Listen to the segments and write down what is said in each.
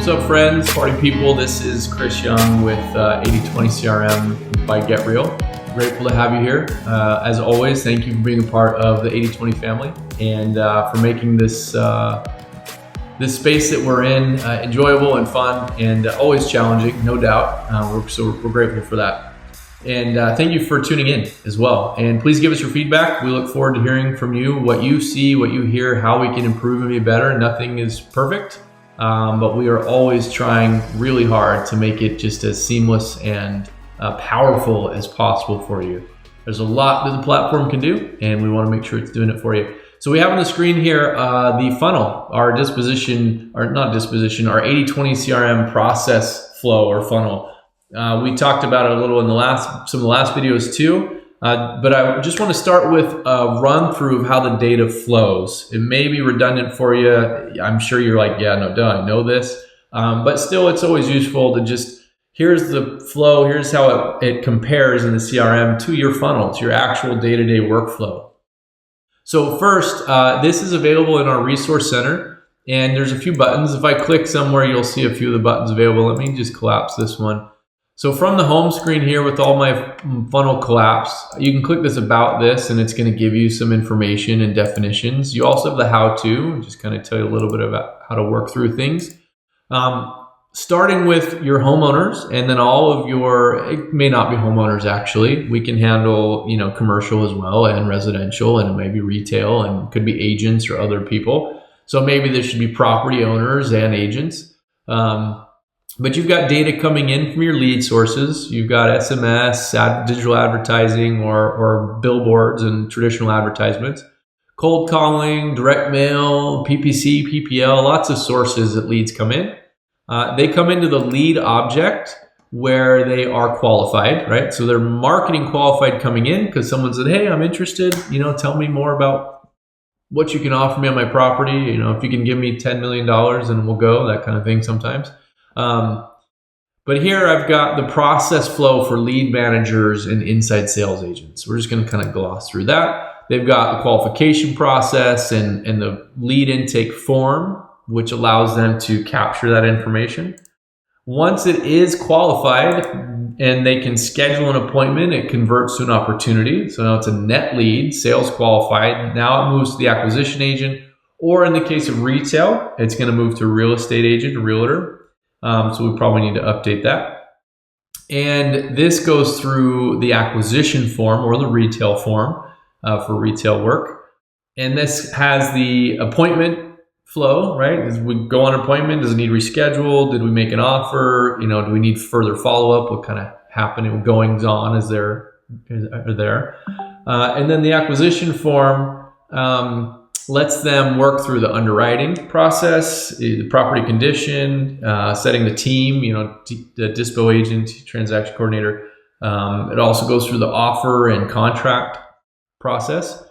What's up, friends, party people? This is Chris Young with 80/20 CRM by Get Real. Grateful to have you here. As always, thank you for being a part of the 80/20 family and for making this space that we're in enjoyable and fun and always challenging, no doubt. We're grateful for that. And thank you for tuning in as well. And please give us your feedback. We look forward to hearing from you, what you see, what you hear, how we can improve and be better. Nothing is perfect, but we are always trying really hard to make it just as seamless and powerful as possible for you. There's a lot that the platform can do, and we want to make sure it's doing it for you. So we have on the screen here the funnel, our 80/20 CRM process flow or funnel. We talked about it a little in some of the last videos too, but I just want to start with a run through of how the data flows. It may be redundant for you. I'm sure you're like, yeah, no, duh, I know this. But still, it's always useful to just, here's the flow, here's how it compares in the CRM to your funnel, to your actual day-to-day workflow. So first, this is available in our resource center, and there's a few buttons. If I click somewhere, you'll see a few of the buttons available. Let me just collapse this one. So from the home screen here with all my funnel collapsed, you can click this about this and it's going to give you some information and definitions. You also have the how-to, just kind of tell you a little bit about how to work through things. Starting with your homeowners and then all of it may not be homeowners actually. We can handle, commercial as well and residential, and it may be retail and could be agents or other people. So maybe there should be property owners and agents. But you've got data coming in from your lead sources. You've got SMS, digital advertising, or billboards and traditional advertisements, cold calling, direct mail, PPC, PPL, lots of sources that leads come in. They come into the lead object where they are qualified, right? So they're marketing qualified coming in because someone said, hey, I'm interested, tell me more about what you can offer me on my property. If you can give me $10 million and we'll go, that kind of thing sometimes. But here I've got the process flow for lead managers and inside sales agents. We're just going to kind of gloss through that. They've got the qualification process and the lead intake form, which allows them to capture that information. Once it is qualified and they can schedule an appointment, it converts to an opportunity. So now it's a net lead, sales qualified. Now it moves to the acquisition agent, or in the case of retail, it's going to move to a real estate agent, a realtor. So we probably need to update that. And this goes through the acquisition form or the retail form for retail work. And this has the appointment flow, right? As we go on an appointment, does it need rescheduled? Did we make an offer? Do we need further follow-up? What kind of happening, goings on are there? And then the acquisition form lets them work through the underwriting process, the property condition, setting the team, the dispo agent, transaction coordinator. It also goes through the offer and contract process.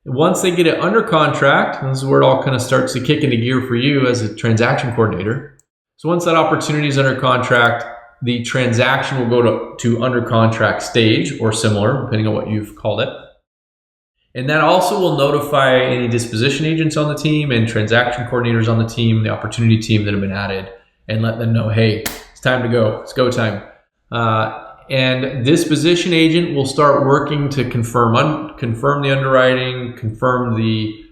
Once they get it under contract, this is where it all kind of starts to kick into gear for you as a transaction coordinator. So once that opportunity is under contract, the transaction will go to under contract stage or similar, depending on what you've called it. And that also will notify any disposition agents on the team and transaction coordinators on the team, the opportunity team that have been added, and let them know, hey, it's time to go. It's go time. And disposition agent will start working to confirm the underwriting, confirm the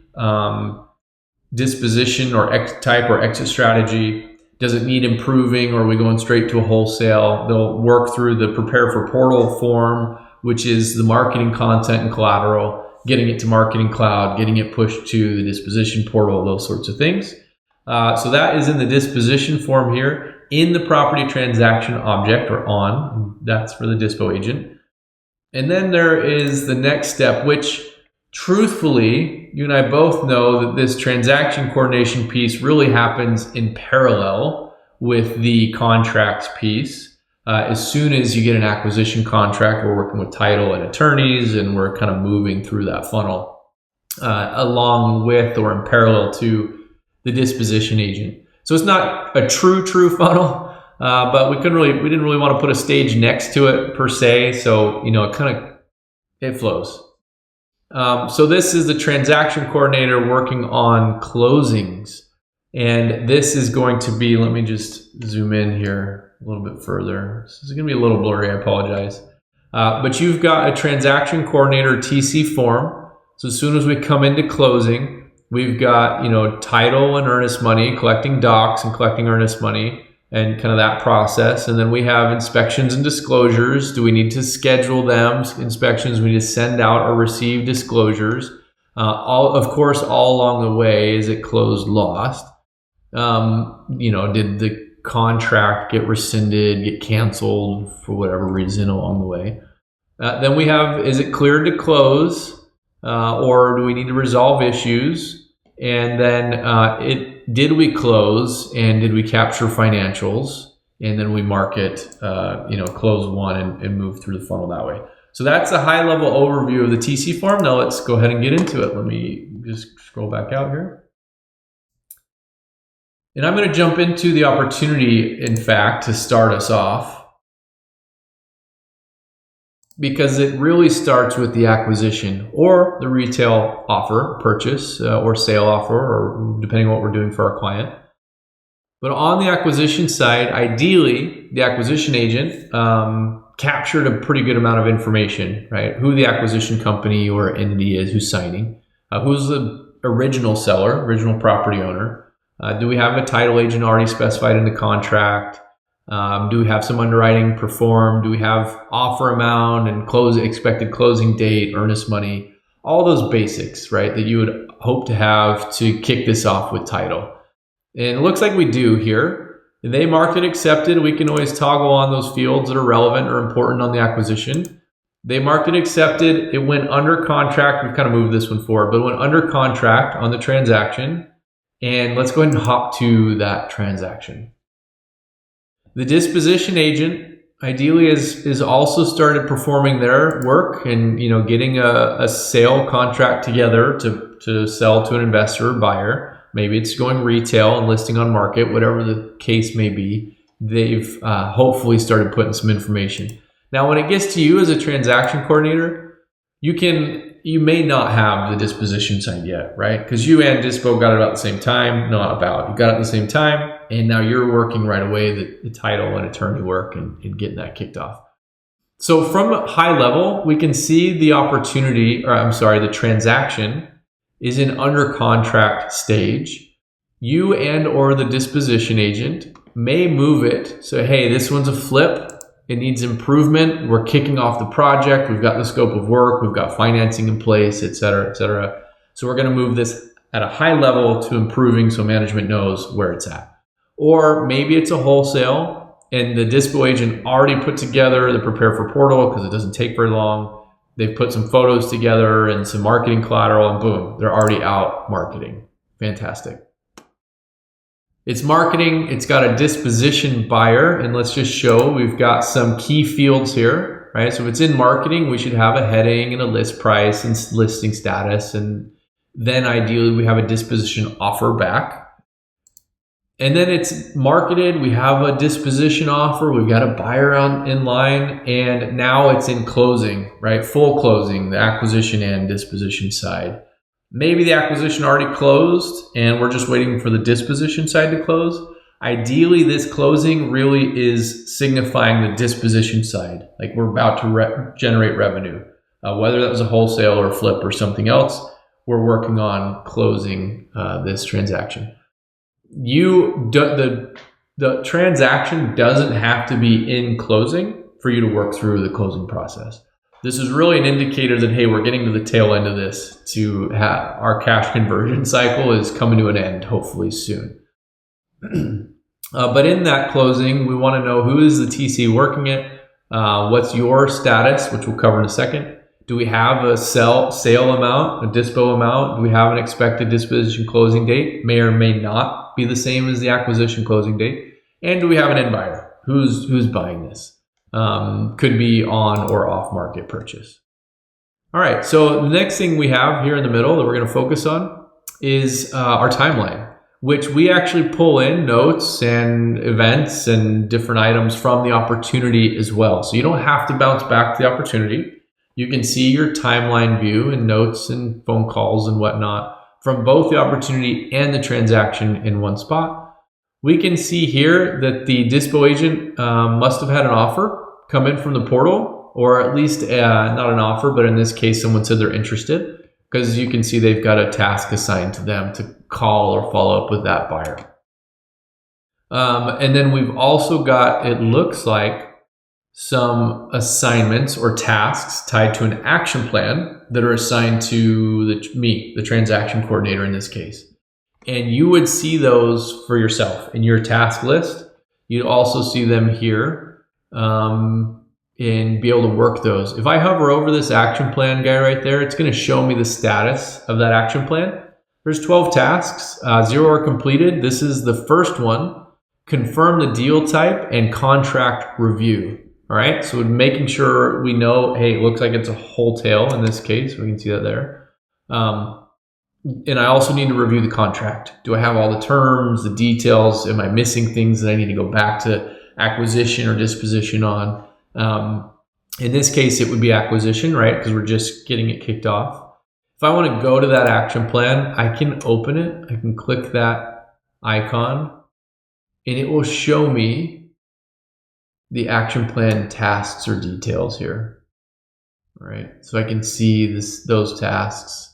disposition or type or exit strategy. Does it need improving, or are we going straight to a wholesale? They'll work through the prepare for portal form, which is the marketing content and collateral, getting it to Marketing Cloud, getting it pushed to the disposition portal, those sorts of things. So that is in the disposition form here in the property transaction object or on. That's for the dispo agent. And then there is the next step, which truthfully, you and I both know that this transaction coordination piece really happens in parallel with the contracts piece. As soon as you get an acquisition contract, we're working with title and attorneys, and we're kind of moving through that funnel along with or in parallel to the disposition agent. So it's not a true funnel, but we didn't really want to put a stage next to it per se. So it flows. So this is the transaction coordinator working on closings. And this is going to be, let me just zoom in here a little bit further. This is going to be a little blurry, I apologize. But you've got a transaction coordinator TC form. So as soon as we come into closing, we've got, title and earnest money, collecting docs and collecting earnest money, and kind of that process. And then we have inspections and disclosures. Do we need to schedule them? Inspections, we need to send out or receive disclosures. Of course, all along the way, is it closed, lost? Did the contract get rescinded, get canceled for whatever reason along the way? Then we have, is it cleared to close? Or do we need to resolve issues? And then did we close, and did we capture financials? And then we mark it, close one and move through the funnel that way. So that's a high level overview of the TC form. Now let's go ahead and get into it. Let me just scroll back out here. And I'm going to jump into the opportunity, in fact, to start us off, because it really starts with the acquisition or the retail offer, purchase or sale offer, or depending on what we're doing for our client. But on the acquisition side, ideally, the acquisition agent captured a pretty good amount of information, right? Who the acquisition company or entity is, who's signing, who's the original seller, original property owner. Do we have a title agent already specified in the contract? Do we have some underwriting performed? Do we have offer amount and expected closing date, earnest money? All those basics, right, that you would hope to have to kick this off with title. And it looks like we do here. They marked it accepted. We can always toggle on those fields that are relevant or important on the acquisition. They marked it accepted. It went under contract. We've kind of moved this one forward, but it went under contract on the transaction. And let's go ahead and hop to that transaction. The disposition agent ideally is also started performing their work and getting a sale contract together to sell to an investor or buyer. Maybe it's going retail and listing on market, whatever the case may be. They've hopefully started putting some information. Now, when it gets to you as a transaction coordinator, you may not have the disposition signed yet, right? Because you and Dispo got it about the same time. You got it at the same time, and now you're working right away the title and attorney work and getting that kicked off. So from a high level, we can see the transaction is in under contract stage. You and or the disposition agent may move it. So, hey, this one's a flip. It needs improvement. We're kicking off the project. We've got the scope of work. We've got financing in place, et cetera, et cetera. So we're going to move this at a high level to improving so management knows where it's at. Or maybe it's a wholesale and the dispo agent already put together the prepare for portal because it doesn't take very long. They've put some photos together and some marketing collateral and boom, they're already out marketing. Fantastic. It's marketing, it's got a disposition buyer, and let's just show we've got some key fields here, right? So if it's in marketing, we should have a heading and a list price and listing status, and then ideally we have a disposition offer back. And then it's marketed, we have a disposition offer, we've got a buyer in line, and now it's in closing, right? Full closing, the acquisition and disposition side. Maybe the acquisition already closed and we're just waiting for the disposition side to close. Ideally, this closing really is signifying the disposition side, like we're about to generate revenue. Whether that was a wholesale or flip or something else, we're working on closing this transaction. The transaction doesn't have to be in closing for you to work through the closing process. This is really an indicator that, hey, we're getting to the tail end of this. Our cash conversion cycle is coming to an end, hopefully soon. But in that closing, we want to know who is the TC working it, what's your status, which we'll cover in a second. Do we have a sale amount, a dispo amount? Do we have an expected disposition closing date? May or may not be the same as the acquisition closing date. And do we have an end buyer? Who's buying this? Could be on or off market purchase. All right, so the next thing we have here in the middle that we're going to focus on is our timeline, which we actually pull in notes and events and different items from the opportunity as well. So you don't have to bounce back to the opportunity. You can see your timeline view and notes and phone calls and whatnot from both the opportunity and the transaction in one spot. We can see here that the Dispo agent must have had an offer come in from the portal, or at least not an offer, but in this case, someone said they're interested, because you can see they've got a task assigned to them to call or follow up with that buyer. And then we've also got, it looks like, some assignments or tasks tied to an action plan that are assigned to the transaction coordinator in this case. And you would see those for yourself in your task list. You'd also see them here and be able to work those. If I hover over this action plan guy right there, it's going to show me the status of that action plan. There's 12 tasks, 0 are completed. This is the first one, confirm the deal type and contract review. All right, so making sure we know, hey, it looks like it's a wholesale in this case. We can see that there. And I also need to review the contract. Do I have all the terms, the details? Am I missing things that I need to go back to acquisition or disposition on? In this case, it would be acquisition, right? Because we're just getting it kicked off. If I want to go to that action plan, I can open it. I can click that icon and it will show me the action plan tasks or details here. All right, so I can see those tasks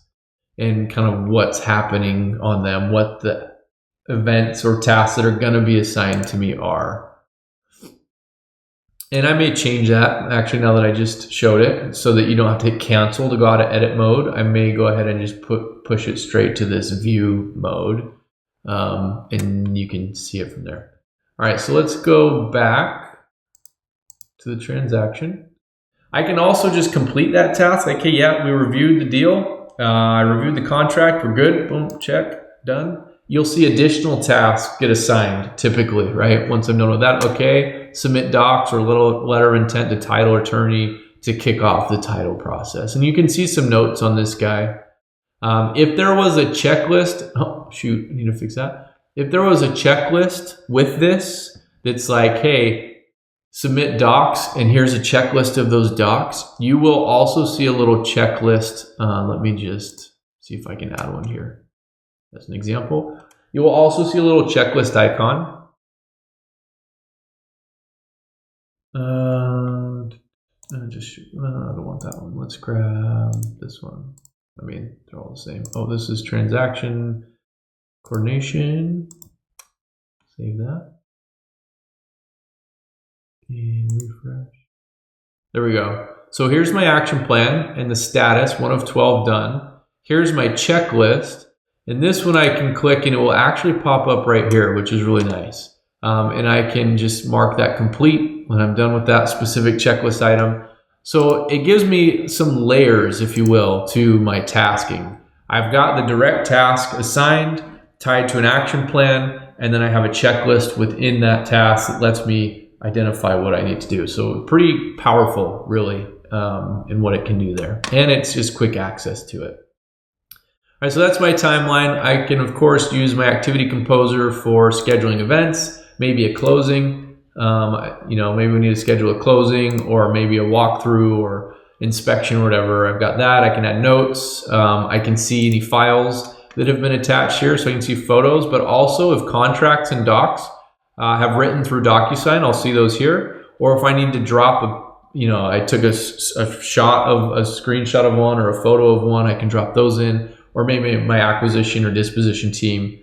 and kind of what's happening on them, what the events or tasks that are going to be assigned to me are. And I may change that actually now that I just showed it, so that you don't have to hit cancel to go out of edit mode. I may go ahead and just push it straight to this view mode, and you can see it from there. All right, so let's go back to the transaction. I can also just complete that task. Like, hey, yeah, we reviewed the deal. I reviewed the contract. We're good. Boom, check, done. You'll see additional tasks get assigned typically, right? Once I'm done with that, okay, submit docs or little letter of intent to title attorney to kick off the title process. And you can see some notes on this guy. If there was a checklist, oh, shoot, I need to fix that. If there was a checklist with this that's like, hey, submit docs, and here's a checklist of those docs, you will also see a little checklist. Let me just see if I can add one here. That's an example. You will also see a little checklist icon. I don't want that one. Let's grab this one. I mean, they're all the same. Oh, this is transaction coordination. Save that. And refresh. There we go. So here's my action plan and the status, 1 of 12 done. Here's my checklist. And this one I can click and it will actually pop up right here, which is really nice. And I can just mark that complete when I'm done with that specific checklist item. So it gives me some layers, if you will, to my tasking. I've got the direct task assigned, tied to an action plan, and then I have a checklist within that task that lets me identify what I need to do. So pretty powerful, really, in what it can do there. And it's just quick access to it. All right, so that's my timeline. I can, of course, use my activity composer for scheduling events, maybe a closing. Maybe we need to schedule a closing or maybe a walkthrough or inspection or whatever. I've got that. I can add notes. I can see any files that have been attached here, so I can see photos, but also if contracts and docs have written through DocuSign, I'll see those here. Or if I need to drop I took a screenshot of one or a photo of one, I can drop those in. Or maybe my acquisition or disposition team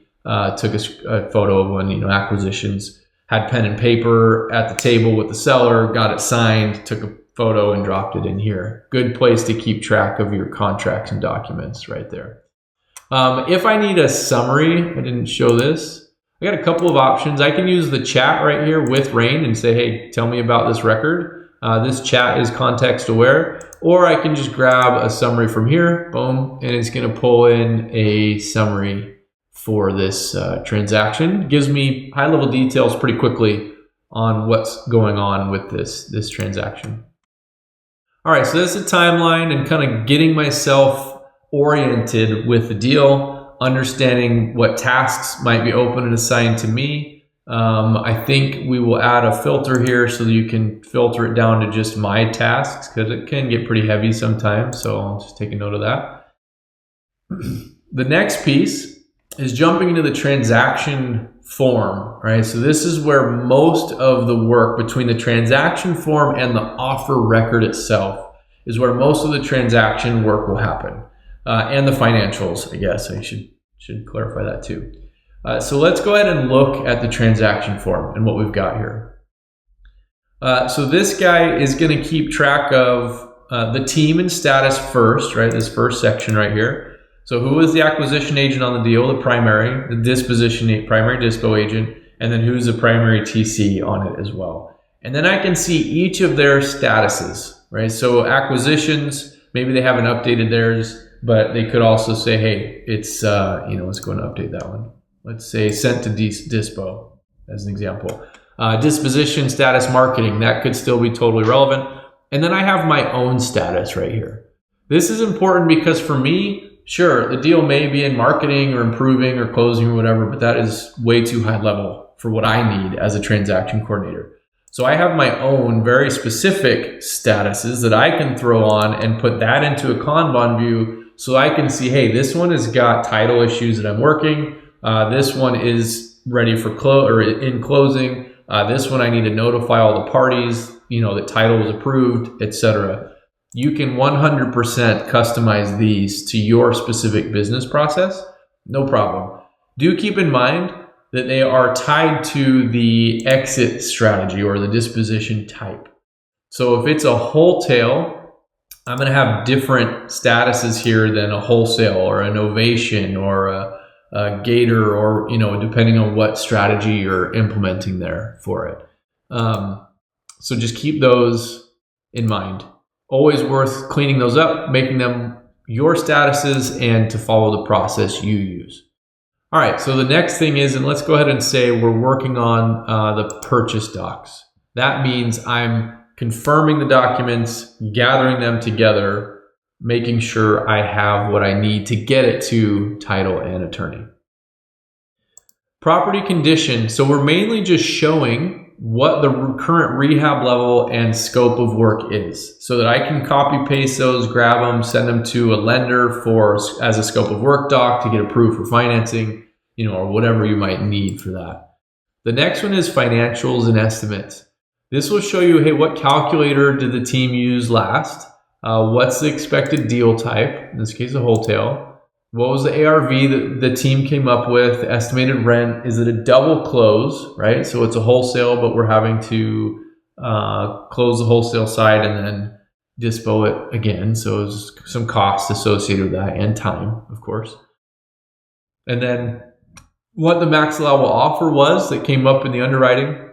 took a photo of when acquisitions had pen and paper at the table with the seller, got it signed, took a photo and dropped it in here. Good place to keep track of your contracts and documents right there. If I need a summary, I didn't show this. I got a couple of options. I can use the chat right here with Rain and say, hey, tell me about this record. This chat is context aware. Or I can just grab a summary from here, boom, and it's going to pull in a summary for this transaction. It gives me high-level details pretty quickly on what's going on with this transaction. All right, so that's the timeline and kind of getting myself oriented with the deal, understanding what tasks might be open and assigned to me. I think we will add a filter here so that you can filter it down to just my tasks because it can get pretty heavy sometimes. So I'll just take a note of that. The next piece is jumping into the transaction form, right? So this is where most of the work between the transaction form and the offer record itself is where most of the transaction work will happen. And the financials, I guess. I should clarify that too. So let's go ahead and look at the transaction form and what we've got here. So this guy is going to keep track of the team and status first, right? This first section right here. So who is the acquisition agent on the deal, the primary, the disposition primary dispo agent, and then who's the primary TC on it as well. And then I can see each of their statuses, right? So acquisitions, maybe they haven't updated theirs, but they could also say, hey, it's, let's go and update that one. Let's say sent to dispo as an example. Disposition status marketing, that could still be totally relevant. And then I have my own status right here. This is important because for me, sure, the deal may be in marketing or improving or closing or whatever, but that is way too high level for what I need as a transaction coordinator. So I have my own very specific statuses that I can throw on and put that into a Kanban view so I can see, hey, this one has got title issues that I'm working. This one is ready for in closing. This one I need to notify all the parties, that title was approved, etc. You can 100% customize these to your specific business process. No problem. Do keep in mind that they are tied to the exit strategy or the disposition type. So if it's a wholesale, I'm going to have different statuses here than a wholesale or a novation or a gator or, depending on what strategy you're implementing there for it. So just keep those in mind. Always worth cleaning those up, making them your statuses and to follow the process you use. All right, so the next thing is, and let's go ahead and say we're working on the purchase docs. That means I'm confirming the documents, gathering them together, making sure I have what I need to get it to title and attorney. Property condition. So we're mainly just showing what the current rehab level and scope of work is so that I can copy paste those, grab them, send them to a lender as a scope of work doc to get approved for financing, or whatever you might need for that. The next one is financials and estimates. This will show you, hey, what calculator did the team use last? What's the expected deal type? In this case, a wholesale. What was the ARV that the team came up with? Estimated rent. Is it a double close, right? So it's a wholesale, but we're having to close the wholesale side and then dispo it again. So there's some costs associated with that and time, of course. And then what the max allowable offer was that came up in the underwriting,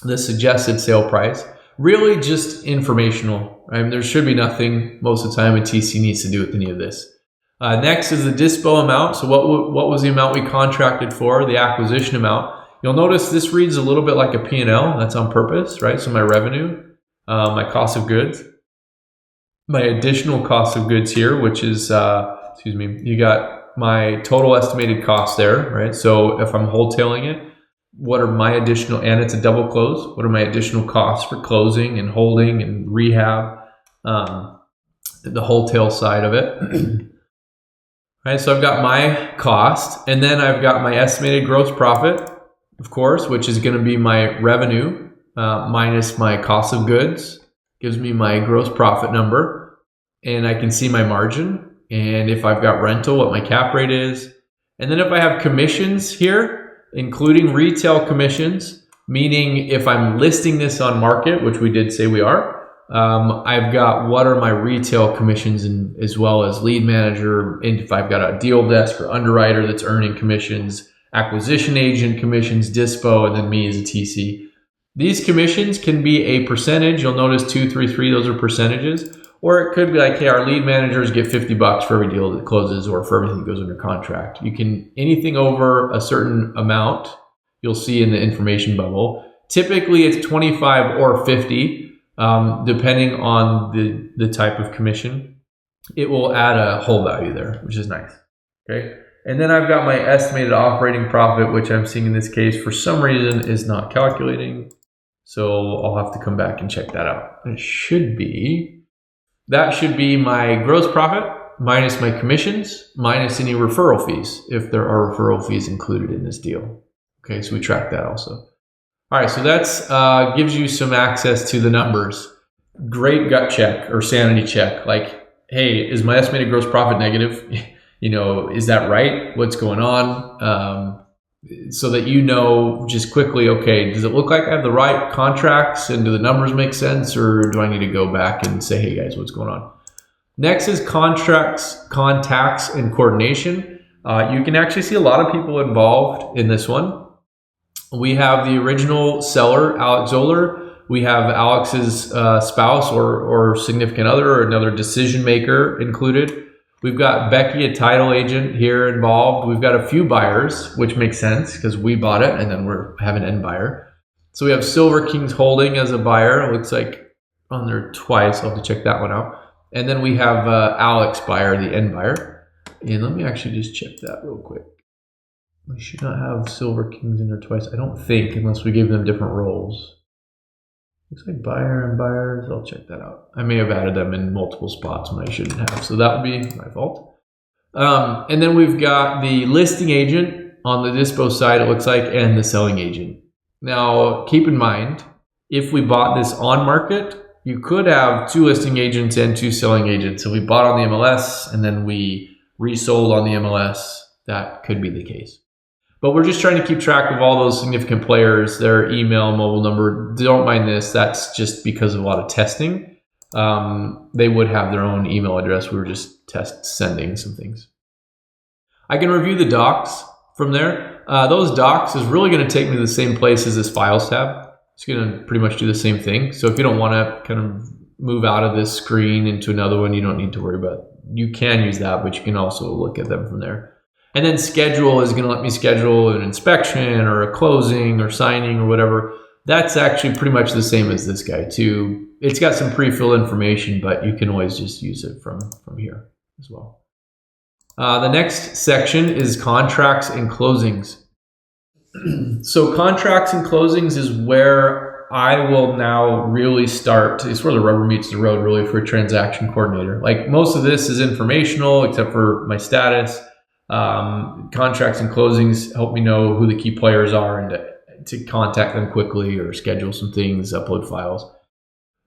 the suggested sale price. Really just informational. Right? There should be nothing most of the time a TC needs to do with any of this. Next is the dispo amount. So what was the amount we contracted for, the acquisition amount. You'll notice this reads a little bit like a P&L. That's on purpose, right? So my revenue, my cost of goods, my additional cost of goods here, which is, you got my total estimated cost there, right? So if I'm wholetailing it, what are my additional, and it's a double close, what are my additional costs for closing and holding and rehab, the wholesale side of it. Right, so I've got my cost, and then I've got my estimated gross profit, of course, which is going to be my revenue minus my cost of goods, gives me my gross profit number, and I can see my margin, and if I've got rental, what my cap rate is. And then if I have commissions here, including retail commissions, meaning if I'm listing this on market, which we did say we are, I've got what are my retail commissions and as well as lead manager, and if I've got a deal desk or underwriter that's earning commissions, acquisition agent commissions, dispo, and then me as a TC. These commissions can be a percentage. You'll notice 2, 3, 3, those are percentages. Or it could be like, hey, our lead managers get $50 for every deal that closes or for everything that goes under contract. You can, anything over a certain amount, you'll see in the information bubble. Typically it's 25 or 50. Depending on the type of commission, it will add a whole value there, which is nice. Okay. And then I've got my estimated operating profit, which I'm seeing in this case for some reason is not calculating. So I'll have to come back and check that out. That should be my gross profit minus my commissions, minus any referral fees, if there are referral fees included in this deal. Okay, so we track that also. All right, so that's gives you some access to the numbers. Great gut check or sanity check. Like, hey, is my estimated gross profit negative? Is that right? What's going on? So that just quickly, okay, does it look like I have the right contracts and do the numbers make sense, or do I need to go back and say, hey guys, what's going on? Next is contracts, contacts, and coordination. You can actually see a lot of people involved in this one. We have the original seller, Alex Zoller. We have Alex's spouse or significant other or another decision maker included. We've got Becky, a title agent, here involved. We've got a few buyers, which makes sense because we bought it and then we're having an end buyer. So we have Silver Kings Holding as a buyer. It looks like on there twice. I'll have to check that one out. And then we have Alex buyer, the end buyer. And let me actually just check that real quick. We should not have Silver Kings in there twice, I don't think, unless we gave them different roles. Looks like buyer and buyers. I'll check that out. I may have added them in multiple spots when I shouldn't have, so that would be my fault. And then we've got the listing agent on the dispo side, it looks like, and the selling agent. Now, keep in mind, if we bought this on market, you could have 2 listing agents and 2 selling agents. So we bought on the MLS and then we resold on the MLS. That could be the case. But we're just trying to keep track of all those significant players, their email, mobile number. Don't mind this. That's just because of a lot of testing. They would have their own email address. We were just sending some things. I can review the docs from there. Those docs is really going to take me to the same place as this files tab. It's going to pretty much do the same thing. So if you don't want to kind of move out of this screen into another one, you don't need to worry about it. You can use that, but you can also look at them from there. And then schedule is going to let me schedule an inspection or a closing or signing or whatever. That's actually pretty much the same as this guy too. It's got some pre-filled information, but you can always just use it from here as well. The next section is contracts and closings. So contracts and closings is where I will now really start. It's where the rubber meets the road really for a transaction coordinator. Like most of this is informational except for my status. Contracts and closings help me know who the key players are and to contact them quickly or schedule some things, upload files.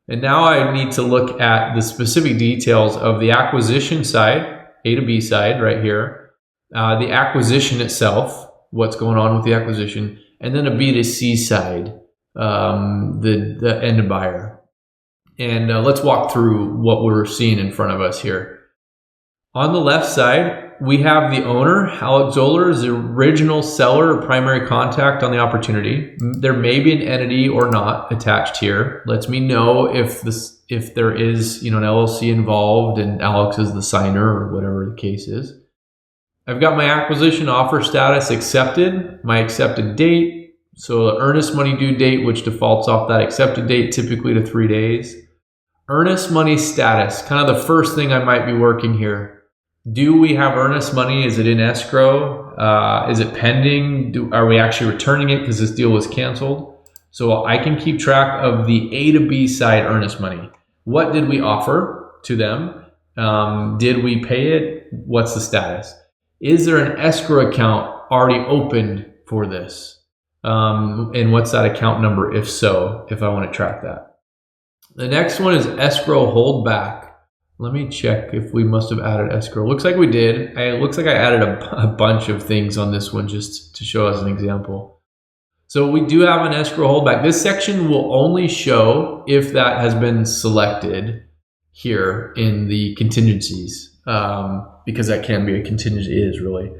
And now I need to look at the specific details of the acquisition side, A to B side right here, the acquisition itself, what's going on with the acquisition, and then a B to C side, the end buyer. And let's walk through what we're seeing in front of us here. On the left side, we have the owner. Alex Zoller is the original seller or primary contact on the opportunity. There may be an entity or not attached here. Lets me know if there is an LLC involved and Alex is the signer or whatever the case is. I've got my acquisition offer status accepted, my accepted date. So the earnest money due date, which defaults off that accepted date, typically to 3 days. Earnest money status, kind of the first thing I might be working here. Do we have earnest money? Is it in escrow? Is it pending? Are we actually returning it because this deal was canceled? So I can keep track of the A to B side earnest money. What did we offer to them? Did we pay it? What's the status? Is there an escrow account already opened for this? And what's that account number if so, if I want to track that? The next one is escrow holdback. Let me check if we must have added escrow. Looks like we did. It looks like I added a bunch of things on this one just to show us an example. So we do have an escrow holdback. This section will only show if that has been selected here in the contingencies, because that can be a contingency, it is really.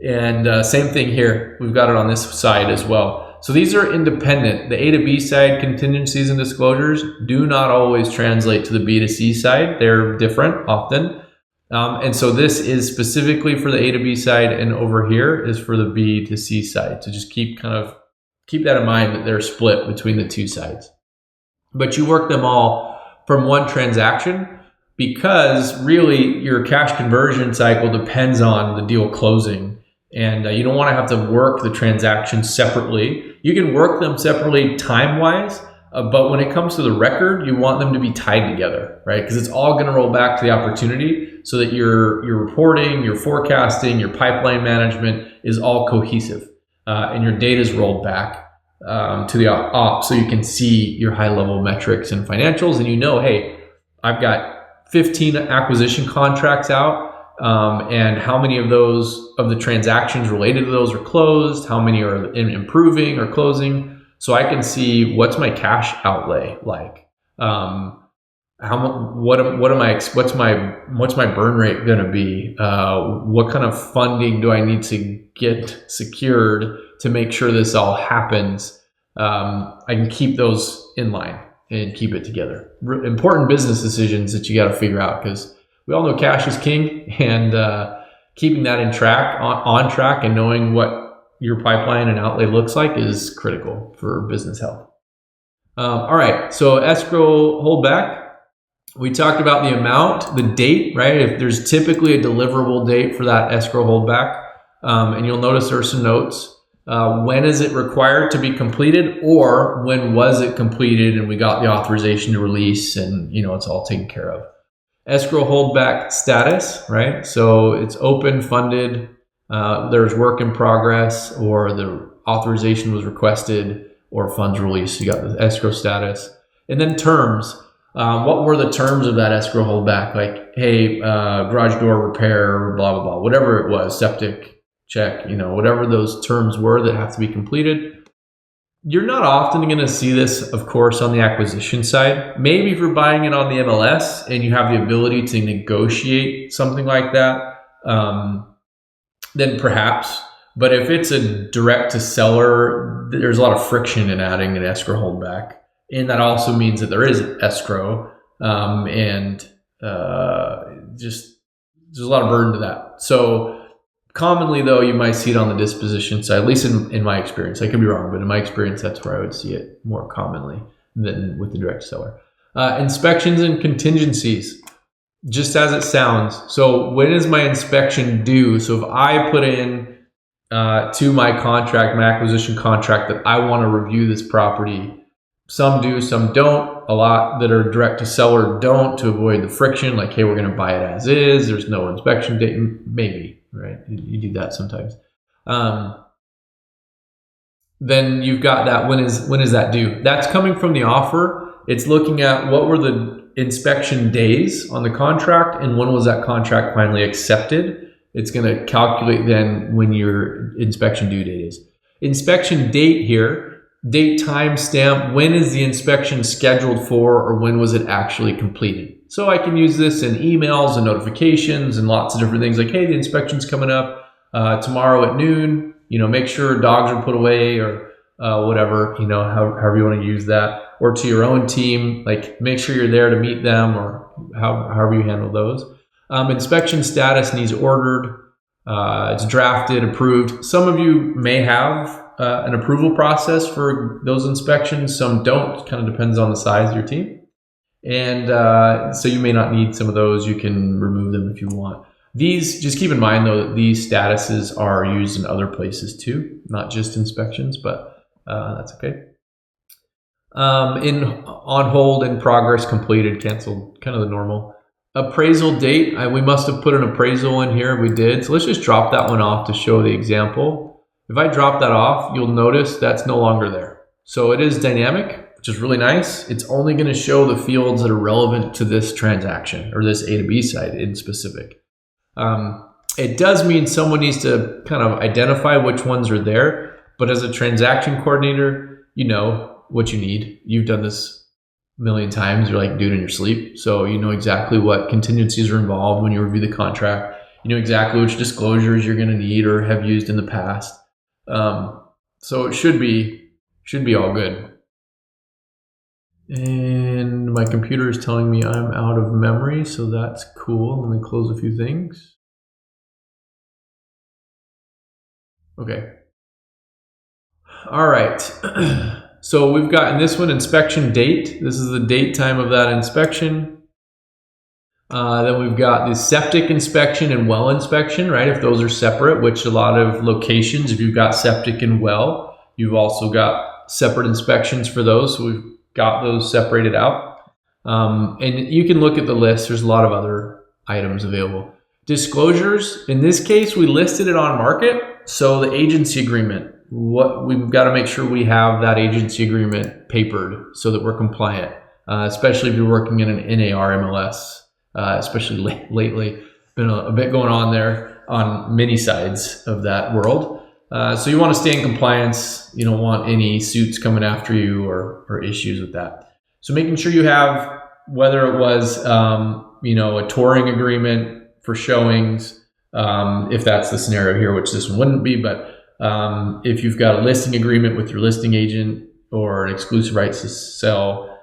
And same thing here. We've got it on this side as well. So these are independent. The A to B side contingencies and disclosures do not always translate to the B to C side. They're different often. And so this is specifically for the A to B side, and over here is for the B to C side. So just keep that in mind that they're split between the two sides. But you work them all from one transaction because really your cash conversion cycle depends on the deal closing. And you don't want to have to work the transactions separately. You can work them separately time-wise, But when it comes to the record, you want them to be tied together, right? Because it's all going to roll back to the opportunity so that your reporting, your forecasting, your pipeline management is all cohesive. And your data is rolled back to the ops so you can see your high level metrics and financials. And you know, hey, I've got 15 acquisition contracts out. And how many of the transactions related to those are closed? How many are improving or closing? So I can see what's my cash outlay like. What's my burn rate going to be? What kind of funding do I need to get secured to make sure this all happens? I can keep those in line and keep it together. Important business decisions that you got to figure out, because we all know cash is king, and keeping that on track and knowing what your pipeline and outlay looks like is critical for business health. All right, so escrow holdback. We talked about the amount, the date, right? If there's typically a deliverable date for that escrow holdback, and you'll notice there are some notes. When is it required to be completed, or when was it completed and we got the authorization to release and it's all taken care of. Escrow holdback status, right? So it's open, funded, there's work in progress, or the authorization was requested, or funds released. You got the escrow status. And then terms. What were the terms of that escrow holdback? Like, hey, garage door repair, blah, blah, blah, whatever it was, septic check, whatever those terms were that have to be completed. You're not often going to see this, of course, on the acquisition side. Maybe if you're buying it on the MLS and you have the ability to negotiate something like that, then perhaps. But if it's a direct to seller, there's a lot of friction in adding an escrow holdback. And that also means that there is escrow, and just there's a lot of burden to that. So commonly, though, you might see it on the disposition side, at least in my experience. I could be wrong, but in my experience, that's where I would see it more commonly than with the direct seller. Inspections and contingencies, just as it sounds. So when is my inspection due? So if I put in to my contract, my acquisition contract, that I want to review this property, some do, some don't. A lot that are direct to seller don't, to avoid the friction, like, hey, we're going to buy it as is. There's no inspection date. Maybe, right? You do that sometimes. Then you've got that. When is that due? That's coming from the offer. It's looking at what were the inspection days on the contract and when was that contract finally accepted. It's going to calculate then when your inspection due date is. Inspection date here. Date, time stamp, when is the inspection scheduled for, or when was it actually completed? So I can use this in emails and notifications and lots of different things, like, hey, the inspection's coming up tomorrow at noon, make sure dogs are put away, or whatever, however you want to use that, or to your own team, like, make sure you're there to meet them, or however you handle those. Inspection status needs ordered, it's drafted, approved. Some of you may have an approval process for those inspections. Some don't. Kind of depends on the size of your team. And so you may not need some of those. You can remove them if you want. These, just keep in mind though, that these statuses are used in other places too, not just inspections, but that's okay. On hold, in progress, completed, canceled, kind of the normal. Appraisal date, we must have put an appraisal in here. We did. So let's just drop that one off to show the example. If I drop that off, you'll notice that's no longer there. So it is dynamic, which is really nice. It's only going to show the fields that are relevant to this transaction, or this A to B side in specific. It does mean someone needs to kind of identify which ones are there, but as a transaction coordinator, you know what you need. You've done this a million times. You're like, dude, in your sleep. So you know exactly what contingencies are involved when you review the contract. You know exactly which disclosures you're going to need or have used in the past. So it should be all good. And my computer is telling me I'm out of memory, so that's cool. Let me close a few things. Okay. All right. So we've got in this one, inspection date. This is the date time of that inspection. Then we've got the septic inspection and well inspection, right? If those are separate, which a lot of locations, if you've got septic and well, you've also got separate inspections for those. So we've got those separated out. And you can look at the list. There's a lot of other items available. Disclosures, in this case, we listed it on market. So the agency agreement, we've got to make sure we have that agency agreement papered so that we're compliant, especially if you're working in an NAR MLS, especially lately. Been a bit going on there on many sides of that world. So you want to stay in compliance. You don't want any suits coming after you or issues with that. So making sure you have, whether it was, a touring agreement for showings, if that's the scenario here, which this one wouldn't be, but if you've got a listing agreement with your listing agent or an exclusive rights to sell,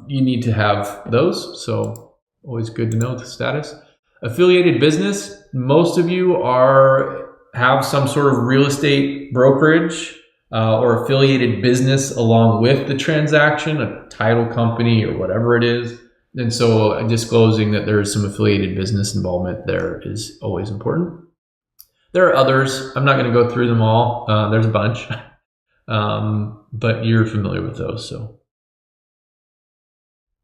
you need to have those. So always good to know the status. Affiliated business, most of you have some sort of real estate brokerage or affiliated business along with the transaction, a title company or whatever it is. And so disclosing that there is some affiliated business involvement there is always important. There are others. I'm not going to go through them all. There's a bunch, but you're familiar with those. So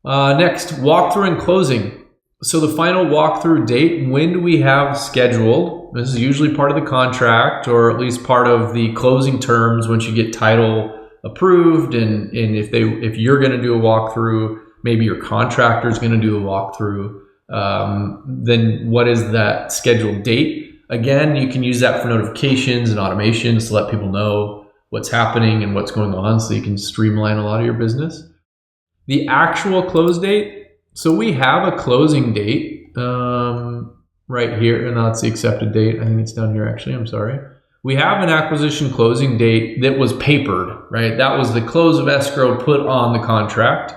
next, walkthrough and closing. So the final walkthrough date, when do we have scheduled? This is usually part of the contract or at least part of the closing terms once you get title approved. And if you're going to do a walkthrough, maybe your contractor is going to do a walkthrough, then what is that scheduled date? Again, you can use that for notifications and automations to let people know what's happening and what's going on so you can streamline a lot of your business. The actual close date. So we have a closing date right here, and that's the accepted date. I think it's down here actually, I'm sorry. We have an acquisition closing date that was papered, right? That was the close of escrow put on the contract.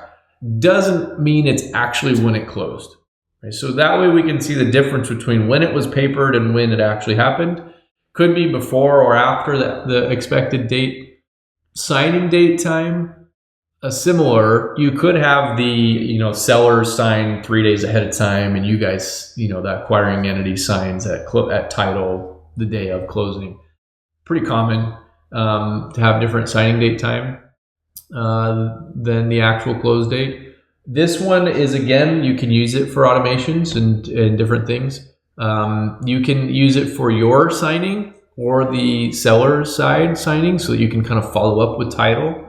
Doesn't mean it's actually when it closed. Right? So that way we can see the difference between when it was papered and when it actually happened. Could be before or after the expected date. Signing date time. Similar, you could have the seller sign 3 days ahead of time, and you guys, the acquiring entity signs at title the day of closing. Pretty common to have different signing date time than the actual close date. This one is, again, you can use it for automations and different things. You can use it for your signing or the seller's side signing, so that you can kind of follow up with title.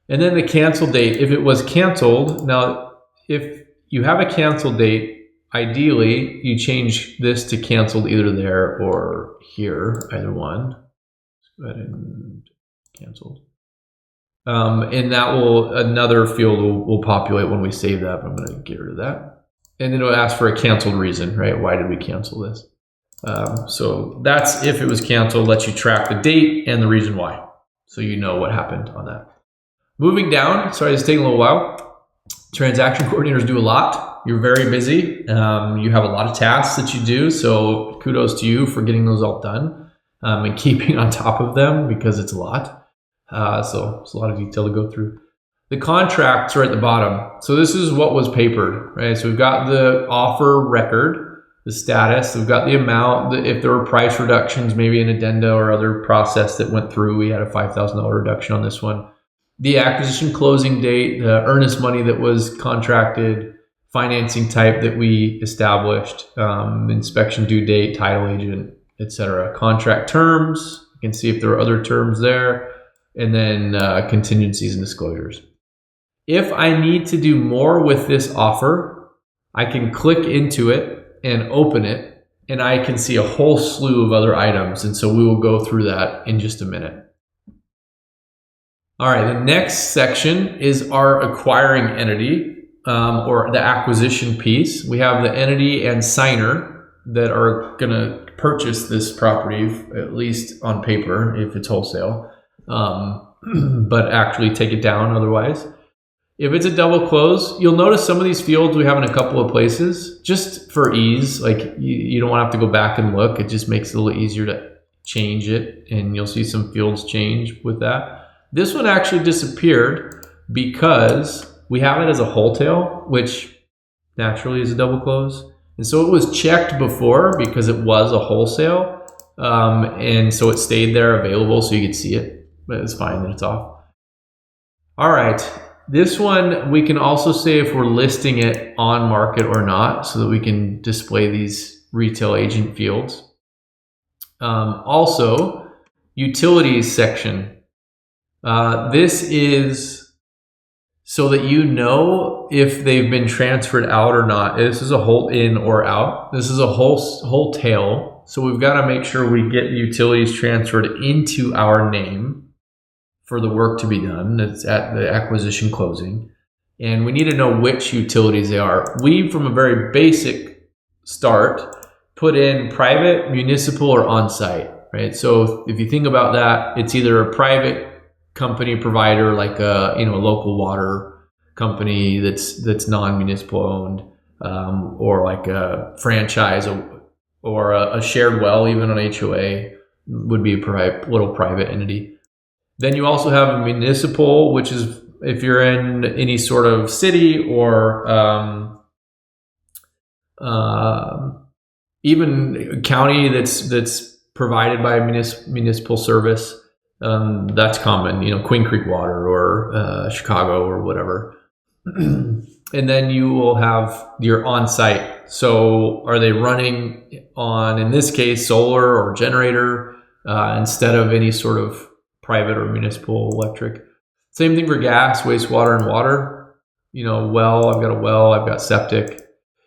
And then the cancel date, if it was canceled, now if you have a cancel date, ideally you change this to canceled either there or here, either one. Let's go ahead and canceled. And that another field will populate when we save that, but I'm going to get rid of that. And then it'll ask for a canceled reason, right? Why did we cancel this? So that's if it was canceled, lets you track the date and the reason why. So you know what happened on that. Moving down, sorry, it's taking a little while. Transaction coordinators do a lot. You're very busy. You have a lot of tasks that you do. So kudos to you for getting those all done and keeping on top of them because it's a lot. So it's a lot of detail to go through. The contracts are at the bottom. So this is what was papered, right? So we've got the offer record, the status. We've got the amount. If there were price reductions, maybe an addenda or other process that went through, we had a $5,000 reduction on this one. The acquisition closing date, the earnest money that was contracted, financing type that we established, inspection due date, title agent, etc. Contract terms, you can see if there are other terms there, and then contingencies and disclosures. If I need to do more with this offer, I can click into it and open it, and I can see a whole slew of other items. And so we will go through that in just a minute. All right, the next section is our acquiring entity or the acquisition piece. We have the entity and signer that are going to purchase this property, at least on paper, if it's wholesale, but actually take it down otherwise. If it's a double close, you'll notice some of these fields we have in a couple of places just for ease. Like you don't want to have to go back and look. It just makes it a little easier to change it, and you'll see some fields change with that. This one actually disappeared because we have it as a wholesale, which naturally is a double close. And so it was checked before because it was a wholesale. And so it stayed there available so you could see it, but it's fine that it's off. All right. This one, we can also say if we're listing it on market or not, so that we can display these retail agent fields. Also, utilities section. This is so that you know if they've been transferred out or not. This is a whole in or out. This is a whole tail. So we've got to make sure we get utilities transferred into our name for the work to be done. That's at the acquisition closing. And we need to know which utilities they are. We, from a very basic start, put in private, municipal, or on-site, right? So if you think about that, it's either a private company provider like a local water company that's non-municipal owned, or like a franchise or a shared well, even on HOA would be a little private entity. Then you also have a municipal, which is if you're in any sort of city or even county that's provided by a municipal service. That's common, Queen Creek Water or Chicago or whatever. And then you will have your on-site. So are they running on, in this case, solar or generator instead of any sort of private or municipal electric? Same thing for gas, wastewater, and water. I've got a well, I've got septic.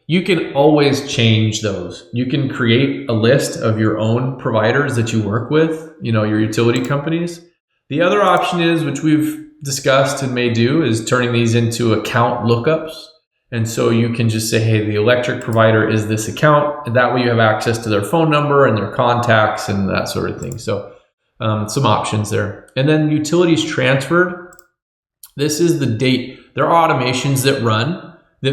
You can always change those. You can create a list of your own providers that you work with, your utility companies. The other option is, which we've discussed and may do, is turning these into account lookups. And so you can just say, hey, the electric provider is this account. And that way you have access to their phone number and their contacts and that sort of thing. So some options there. And then utilities transferred. This is the date. There are automations that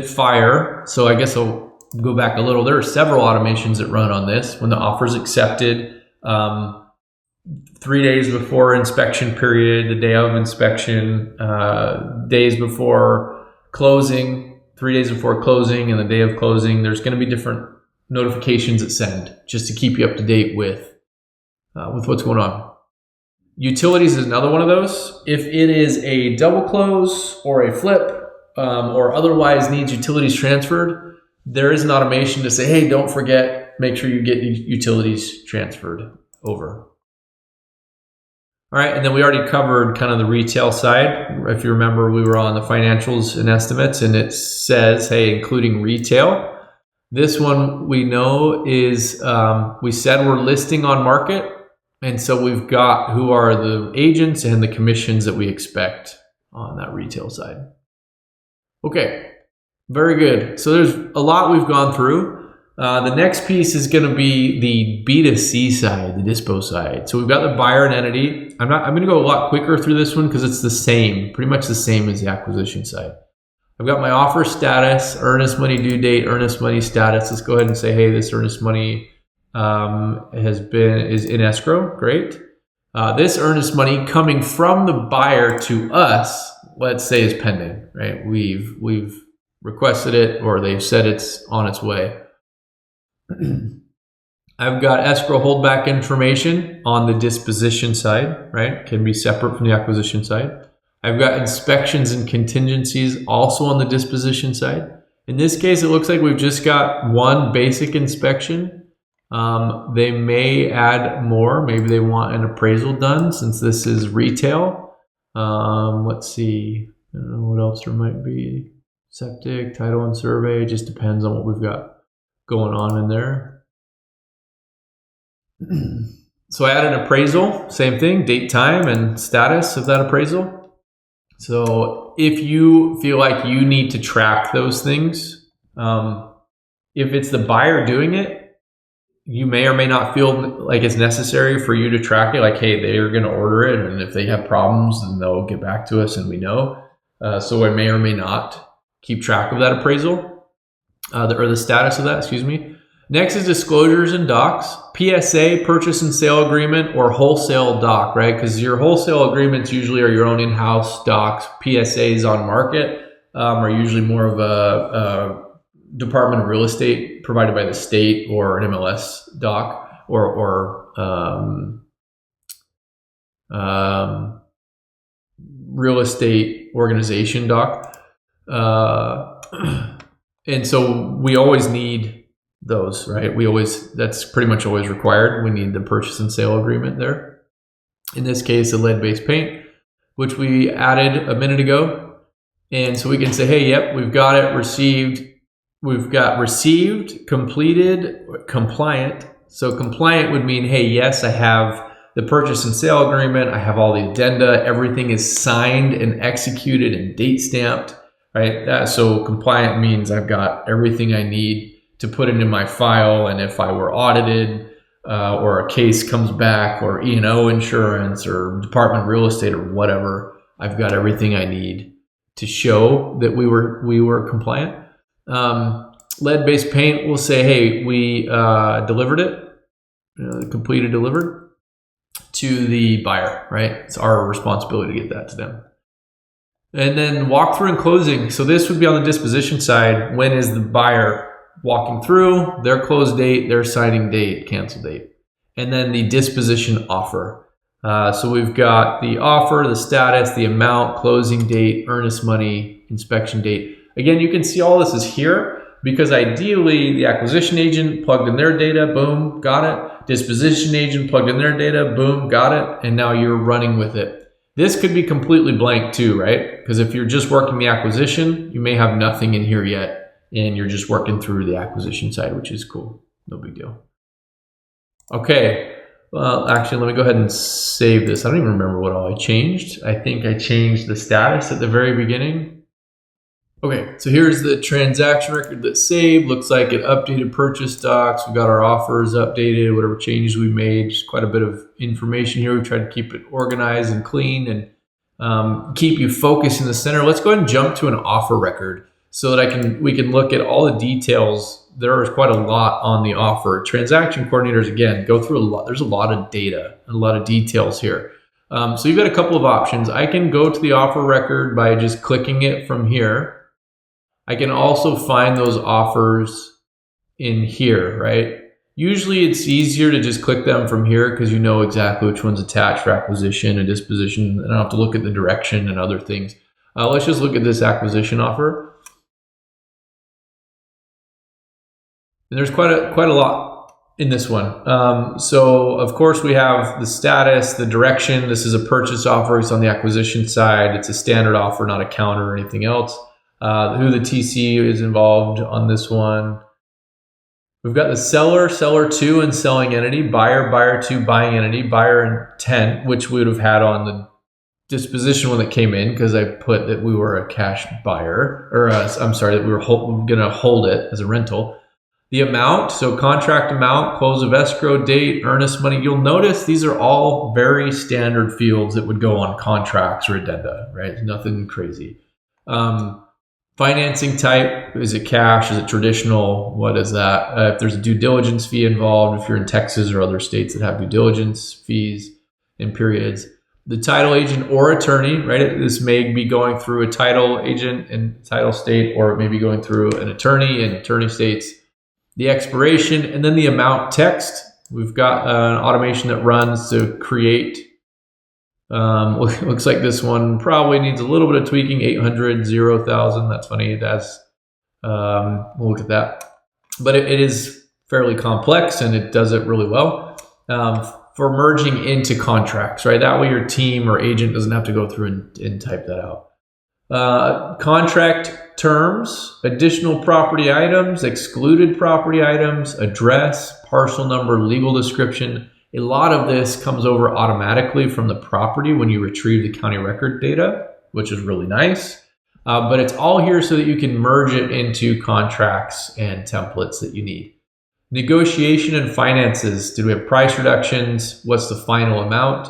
fire. So I guess I'll go back a little. There are several automations that run on this. When the offer is accepted, 3 days before inspection period, the day of inspection, days before closing, 3 days before closing, and the day of closing, there's going to be different notifications that send just to keep you up to date with what's going on. Utilities is another one of those. If it is a double close or a flip, or otherwise needs utilities transferred, there is an automation to say, hey, don't forget, make sure you get utilities transferred over. All right, and then we already covered kind of the retail side. If you remember, we were on the financials and estimates, and it says, hey, including retail. This one we know is, we said we're listing on market, and so we've got who are the agents and the commissions that we expect on that retail side. Okay, very good. So there's a lot we've gone through. The next piece is going to be the B2C side, the dispo side. So we've got the buyer and entity. I'm going to go a lot quicker through this one because it's the same, pretty much the same as the acquisition side. I've got my offer status, earnest money due date, earnest money status. Let's go ahead and say, hey, this earnest money is in escrow. Great. This earnest money coming from the buyer to us, let's say, is pending, right? We've requested it, or they've said it's on its way. I've got escrow holdback information on the disposition side, right? Can be separate from the acquisition side. I've got inspections and contingencies also on the disposition side. In this case, it looks like we've just got one basic inspection. They may add more. Maybe they want an appraisal done since this is retail. Let's see. I don't know what else there might be. Septic, title, and survey. Just depends on what we've got going on in there. So I add an appraisal. Same thing. Date, time, and status of that appraisal. So if you feel like you need to track those things, if it's the buyer doing it, you may or may not feel like it's necessary for you to track it. Like, hey, they're going to order it, and if they have problems, then they'll get back to us, and we know. So I may or may not keep track of that appraisal, or the status of that, excuse me. Next is disclosures and docs. PSA, purchase and sale agreement, or wholesale doc, right? Because your wholesale agreements usually are your own in-house docs. PSAs on market are usually more of a Department of Real Estate provided by the state, or an MLS doc, or real estate organization doc. And so we always need those, right? That's pretty much always required. We need the purchase and sale agreement there. In this case, a lead-based paint, which we added a minute ago. And so we can say, hey, yep, we've got it received. We've got received, completed, compliant. So compliant would mean, hey, yes, I have the purchase and sale agreement. I have all the addenda. Everything is signed and executed and date stamped, right? So compliant means I've got everything I need to put into my file. And if I were audited or a case comes back or E&O insurance or Department of Real Estate or whatever, I've got everything I need to show that we were compliant. Lead-based paint will say, hey, we delivered it, completed, delivered to the buyer, right? It's our responsibility to get that to them. And then walkthrough and closing. So this would be on the disposition side. When is the buyer walking through, their close date, their signing date, cancel date, and then the disposition offer. So we've got the offer, the status, the amount, closing date, earnest money, inspection date. Again, you can see all this is here because ideally the acquisition agent plugged in their data, boom, got it. Disposition agent plugged in their data, boom, got it. And now you're running with it. This could be completely blank too, right? Because if you're just working the acquisition, you may have nothing in here yet and you're just working through the acquisition side, which is cool. No big deal. Okay. Well, actually, let me go ahead and save this. I don't even remember what all I changed. I think I changed the status at the very beginning. Okay, so here's the transaction record that's saved. Looks like it updated purchase docs. We've got our offers updated, whatever changes we made. Just quite a bit of information here. We tried to keep it organized and clean and keep you focused in the center. Let's go ahead and jump to an offer record so that we can look at all the details. There is quite a lot on the offer. Transaction coordinators, again, go through a lot. There's a lot of data, a lot of details here. So you've got a couple of options. I can go to the offer record by just clicking it from here. I can also find those offers in here, right? Usually it's easier to just click them from here because you know exactly which one's attached for acquisition and disposition. And I don't have to look at the direction and other things. Let's just look at this acquisition offer. And there's quite a lot in this one. So of course we have the status, the direction. This is a purchase offer. It's on the acquisition side. It's a standard offer, not a counter or anything else. Who the TC is involved on this one. We've got the seller, seller 2 and selling entity, buyer, buyer 2, buying entity, buyer intent, which we would have had on the disposition when it came in because I put that we were a cash buyer, or that we were going to hold it as a rental. The amount, so contract amount, close of escrow date, earnest money. You'll notice these are all very standard fields that would go on contracts or addenda, right? Nothing crazy. Financing type, is it cash? Is it traditional? What is that? If there's a due diligence fee involved, if you're in Texas or other states that have due diligence fees and periods. The title agent or attorney, right? This may be going through a title agent in title state, or it may be going through an attorney in attorney states. The expiration, and then the amount text. We've got an automation that runs to create. Looks like this one probably needs a little bit of tweaking. 800, 0,000. That's funny. It has. We'll look at that. But it is fairly complex and it does it really well for merging into contracts, right? That way your team or agent doesn't have to go through and type that out. Contract terms, additional property items, excluded property items, address, parcel number, legal description. A lot of this comes over automatically from the property when you retrieve the county record data, which is really nice. But it's all here so that you can merge it into contracts and templates that you need. Negotiation and finances. Did we have price reductions? What's the final amount?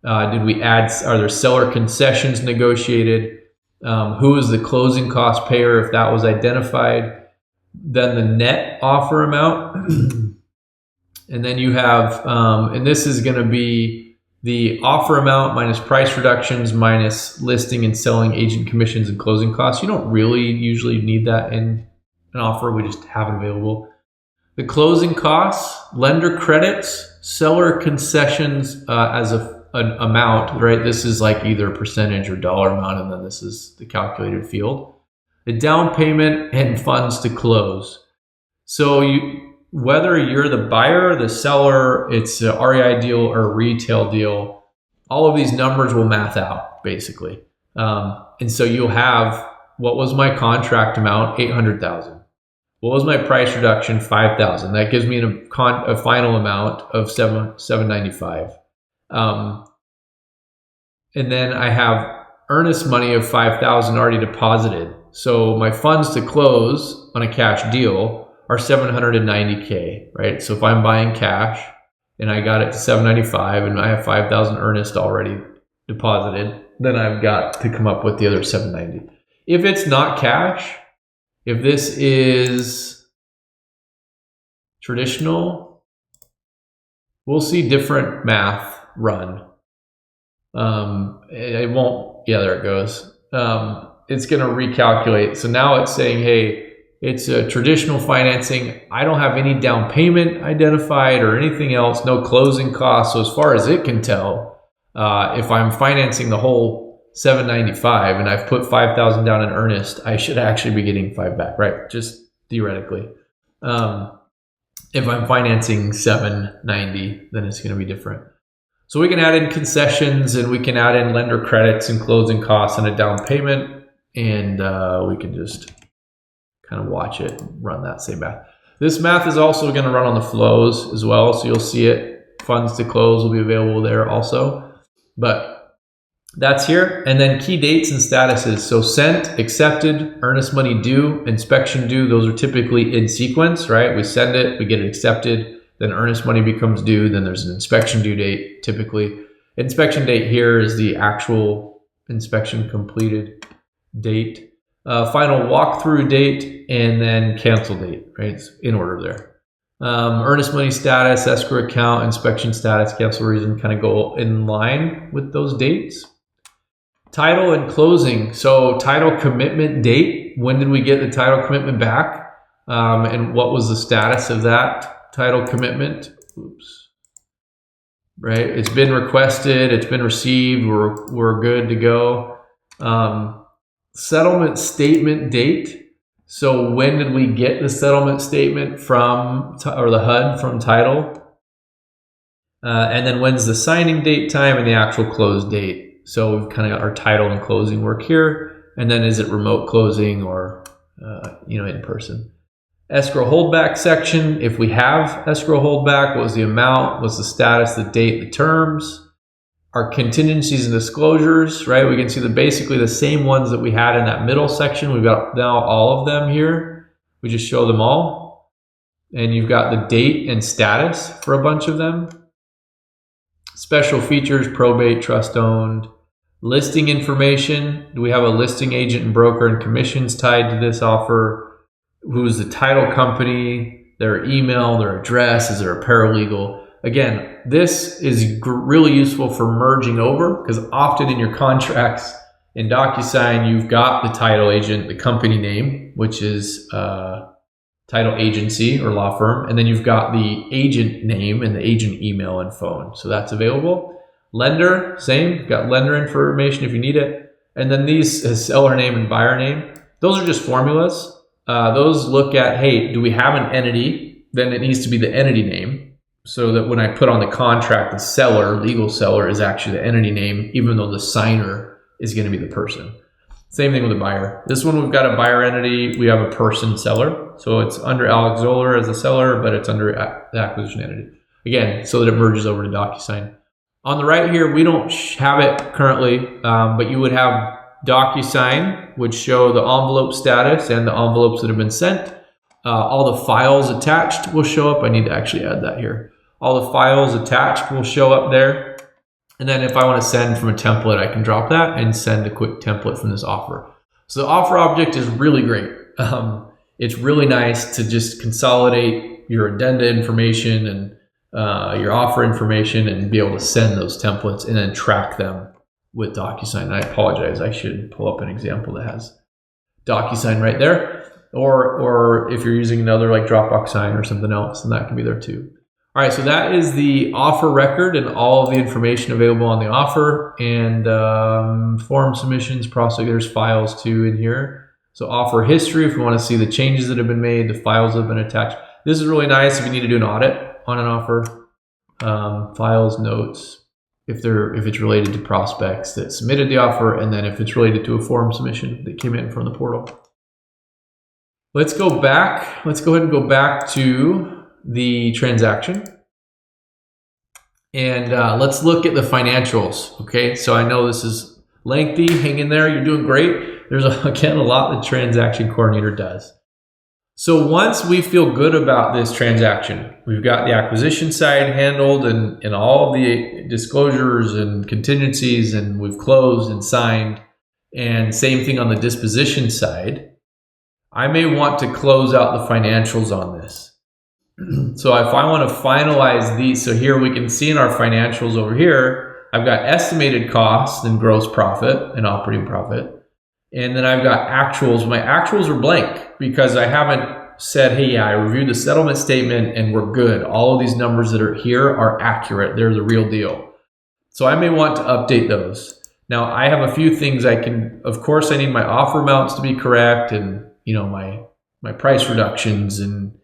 Did we add, are there seller concessions negotiated? Who is the closing cost payer if that was identified? Then the net offer amount. And then you have, and this is going to be the offer amount minus price reductions minus listing and selling agent commissions and closing costs. You don't really usually need that in an offer. We just have it available. The closing costs, lender credits, seller concessions as a an amount, right? This is like either percentage or dollar amount, and then this is the calculated field. The down payment and funds to close. So whether you're the buyer, the seller, it's a REI deal or a retail deal, all of these numbers will math out basically. And so you'll have, what was my contract amount? $800,000. What was my price reduction? $5,000. That gives me a final amount of $795. And then I have earnest money of $5,000 already deposited. So my funds to close on a cash deal are $790K, right? So if I'm buying cash and I got it to $795 and I have $5,000 earnest already deposited, then I've got to come up with the other $790. If it's not cash, if this is traditional, we'll see different math run. It won't, yeah, there it goes. It's going to recalculate. So now it's saying, hey, it's a traditional financing. I don't have any down payment identified or anything else, no closing costs. So as far as it can tell, if I'm financing the whole $795 and I've put $5,000 down in earnest, I should actually be getting $5,000 back, right? Just theoretically. If I'm financing $790, then it's going to be different. So we can add in concessions and we can add in lender credits and closing costs and a down payment. And we can just kind of watch it and run that same math. This math is also going to run on the flows as well. So you'll see it. Funds to close will be available there also. But that's here. And then key dates and statuses. So sent, accepted, earnest money due, inspection due. Those are typically in sequence, right? We send it, we get it accepted, then earnest money becomes due. Then there's an inspection due date typically. Inspection date here is the actual inspection completed date. Final walkthrough date, and then cancel date, right? It's in order there. Earnest money status, escrow account, inspection status, cancel reason kind of go in line with those dates. Title and closing. So title commitment date. When did we get the title commitment back? And what was the status of that title commitment? Oops. Right? It's been requested. It's been received. We're good to go. Settlement statement date. So when did we get the settlement statement from, or the HUD from title? And then when's the signing date time and the actual close date? So we've kind of got our title and closing work here. And then is it remote closing or, in person? Escrow holdback section. If we have escrow holdback, what was the amount? What's the status, the date, the terms? Our contingencies and disclosures, right? We can see basically the same ones that we had in that middle section. We've got now all of them here. We just show them all. And you've got the date and status for a bunch of them. Special features, probate, trust owned. Listing information. Do we have a listing agent and broker and commissions tied to this offer? Who's the title company? Their email, their address, is there a paralegal? Again, this is really useful for merging over because often in your contracts in DocuSign, you've got the title agent, the company name, which is title agency or law firm, and then you've got the agent name and the agent email and phone. So that's available. Lender, same, got lender information if you need it. And then these seller name and buyer name, those are just formulas. Those look at, hey, do we have an entity? Then it needs to be the entity name. So that when I put on the contract, the seller, legal seller, is actually the entity name, even though the signer is going to be the person. Same thing with a buyer. This one, we've got a buyer entity. We have a person seller. So it's under Alex Zoller as a seller, but it's under the acquisition entity. Again, so that it merges over to DocuSign. On the right here, we don't have it currently, but you would have DocuSign, which show the envelope status and the envelopes that have been sent. All the files attached will show up. I need to actually add that here. All the files attached will show up there. And then if I want to send from a template, I can drop that and send a quick template from this offer. So the offer object is really great. It's really nice to just consolidate your addenda information and your offer information and be able to send those templates and then track them with DocuSign. And I apologize. I should pull up an example that has DocuSign right there. Or if you're using another like Dropbox Sign or something else, then that can be there too. All right, so that is the offer record and all of the information available on the offer, and form submissions, prosecutors, files too in here. So offer history, if you want to see the changes that have been made, the files that have been attached. This is really nice if you need to do an audit on an offer. Files, notes, if it's related to prospects that submitted the offer, and then if it's related to a form submission that came in from the portal. Let's go back. Let's go ahead and go back to the transaction, and let's look at the financials. Okay, so I know this is lengthy. Hang in there. You're doing great. There's again a lot the transaction coordinator does. So once we feel good about this transaction, we've got the acquisition side handled and all of the disclosures and contingencies, and we've closed and signed, and same thing on the disposition side, I may want to close out the financials on this. So if I want to finalize these, so here we can see in our financials over here, I've got estimated costs and gross profit and operating profit. And then I've got actuals. My actuals are blank because I haven't said, hey, yeah, I reviewed the settlement statement and we're good. All of these numbers that are here are accurate. They're the real deal. So I may want to update those. Now I have a few things I can, of course, I need my offer amounts to be correct, and my price reductions and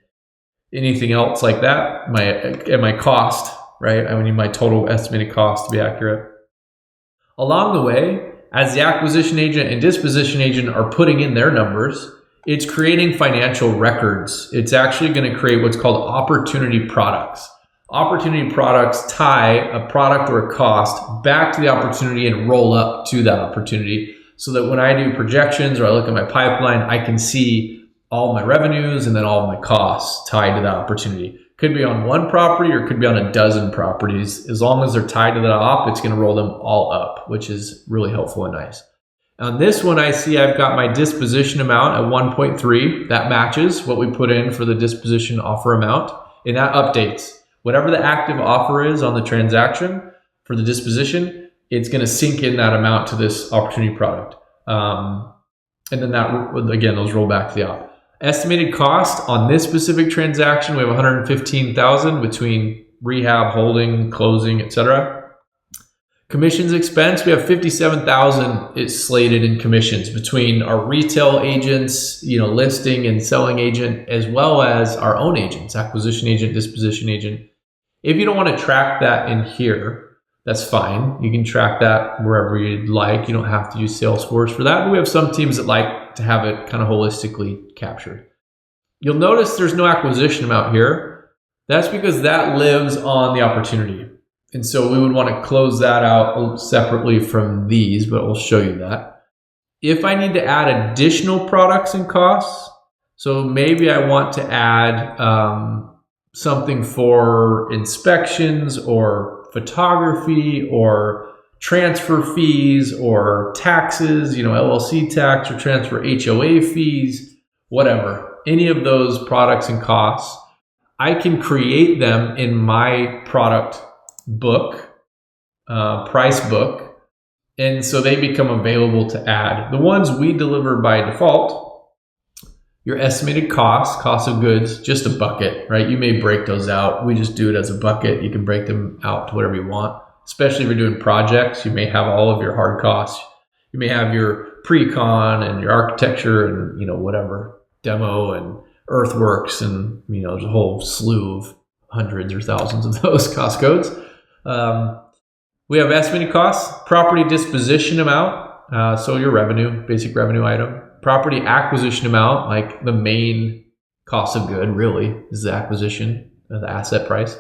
anything else like that, my cost, right? I need my total estimated cost to be accurate. Along the way, as the acquisition agent and disposition agent are putting in their numbers, it's creating financial records. It's actually going to create what's called opportunity products. Opportunity products tie a product or a cost back to the opportunity and roll up to that opportunity, so that when I do projections or I look at my pipeline, I can see all my revenues and then all of my costs tied to that opportunity. Could be on one property or could be on a dozen properties. As long as they're tied to that op, it's going to roll them all up, which is really helpful and nice. On this one, I see I've got my disposition amount at 1.3. That matches what we put in for the disposition offer amount, and that updates. Whatever the active offer is on the transaction for the disposition, it's going to sync in that amount to this opportunity product. And then that, again, those roll back to the op. Estimated cost on this specific transaction, we have $115,000 between rehab, holding, closing, etc. Commissions expense, we have $57,000 is slated in commissions between our retail agents, listing and selling agent, as well as our own agents, acquisition agent, disposition agent. If you don't want to track that in here, that's fine. You can track that wherever you'd like. You don't have to use Salesforce for that. But we have some teams that like to have it kind of holistically captured. You'll notice there's no acquisition amount here. That's because that lives on the opportunity. And so we would want to close that out separately from these, but we'll show you that. If I need to add additional products and costs, so maybe I want to add something for inspections or photography or transfer fees or taxes, LLC tax or transfer HOA fees, whatever, any of those products and costs, I can create them in my product book, price book, and so they become available to add. The ones we deliver by default, your estimated cost of goods, just a bucket, right? You may break those out. We just do it as a bucket. You can break them out to whatever you want, especially if you're doing projects. You may have all of your hard costs. You may have your pre-con and your architecture and, whatever, demo and earthworks, and, there's a whole slew of hundreds or thousands of those cost codes. We have estimated costs, property disposition amount, so your revenue, basic revenue item. Property acquisition amount, like the main cost of good really is the acquisition, the asset price.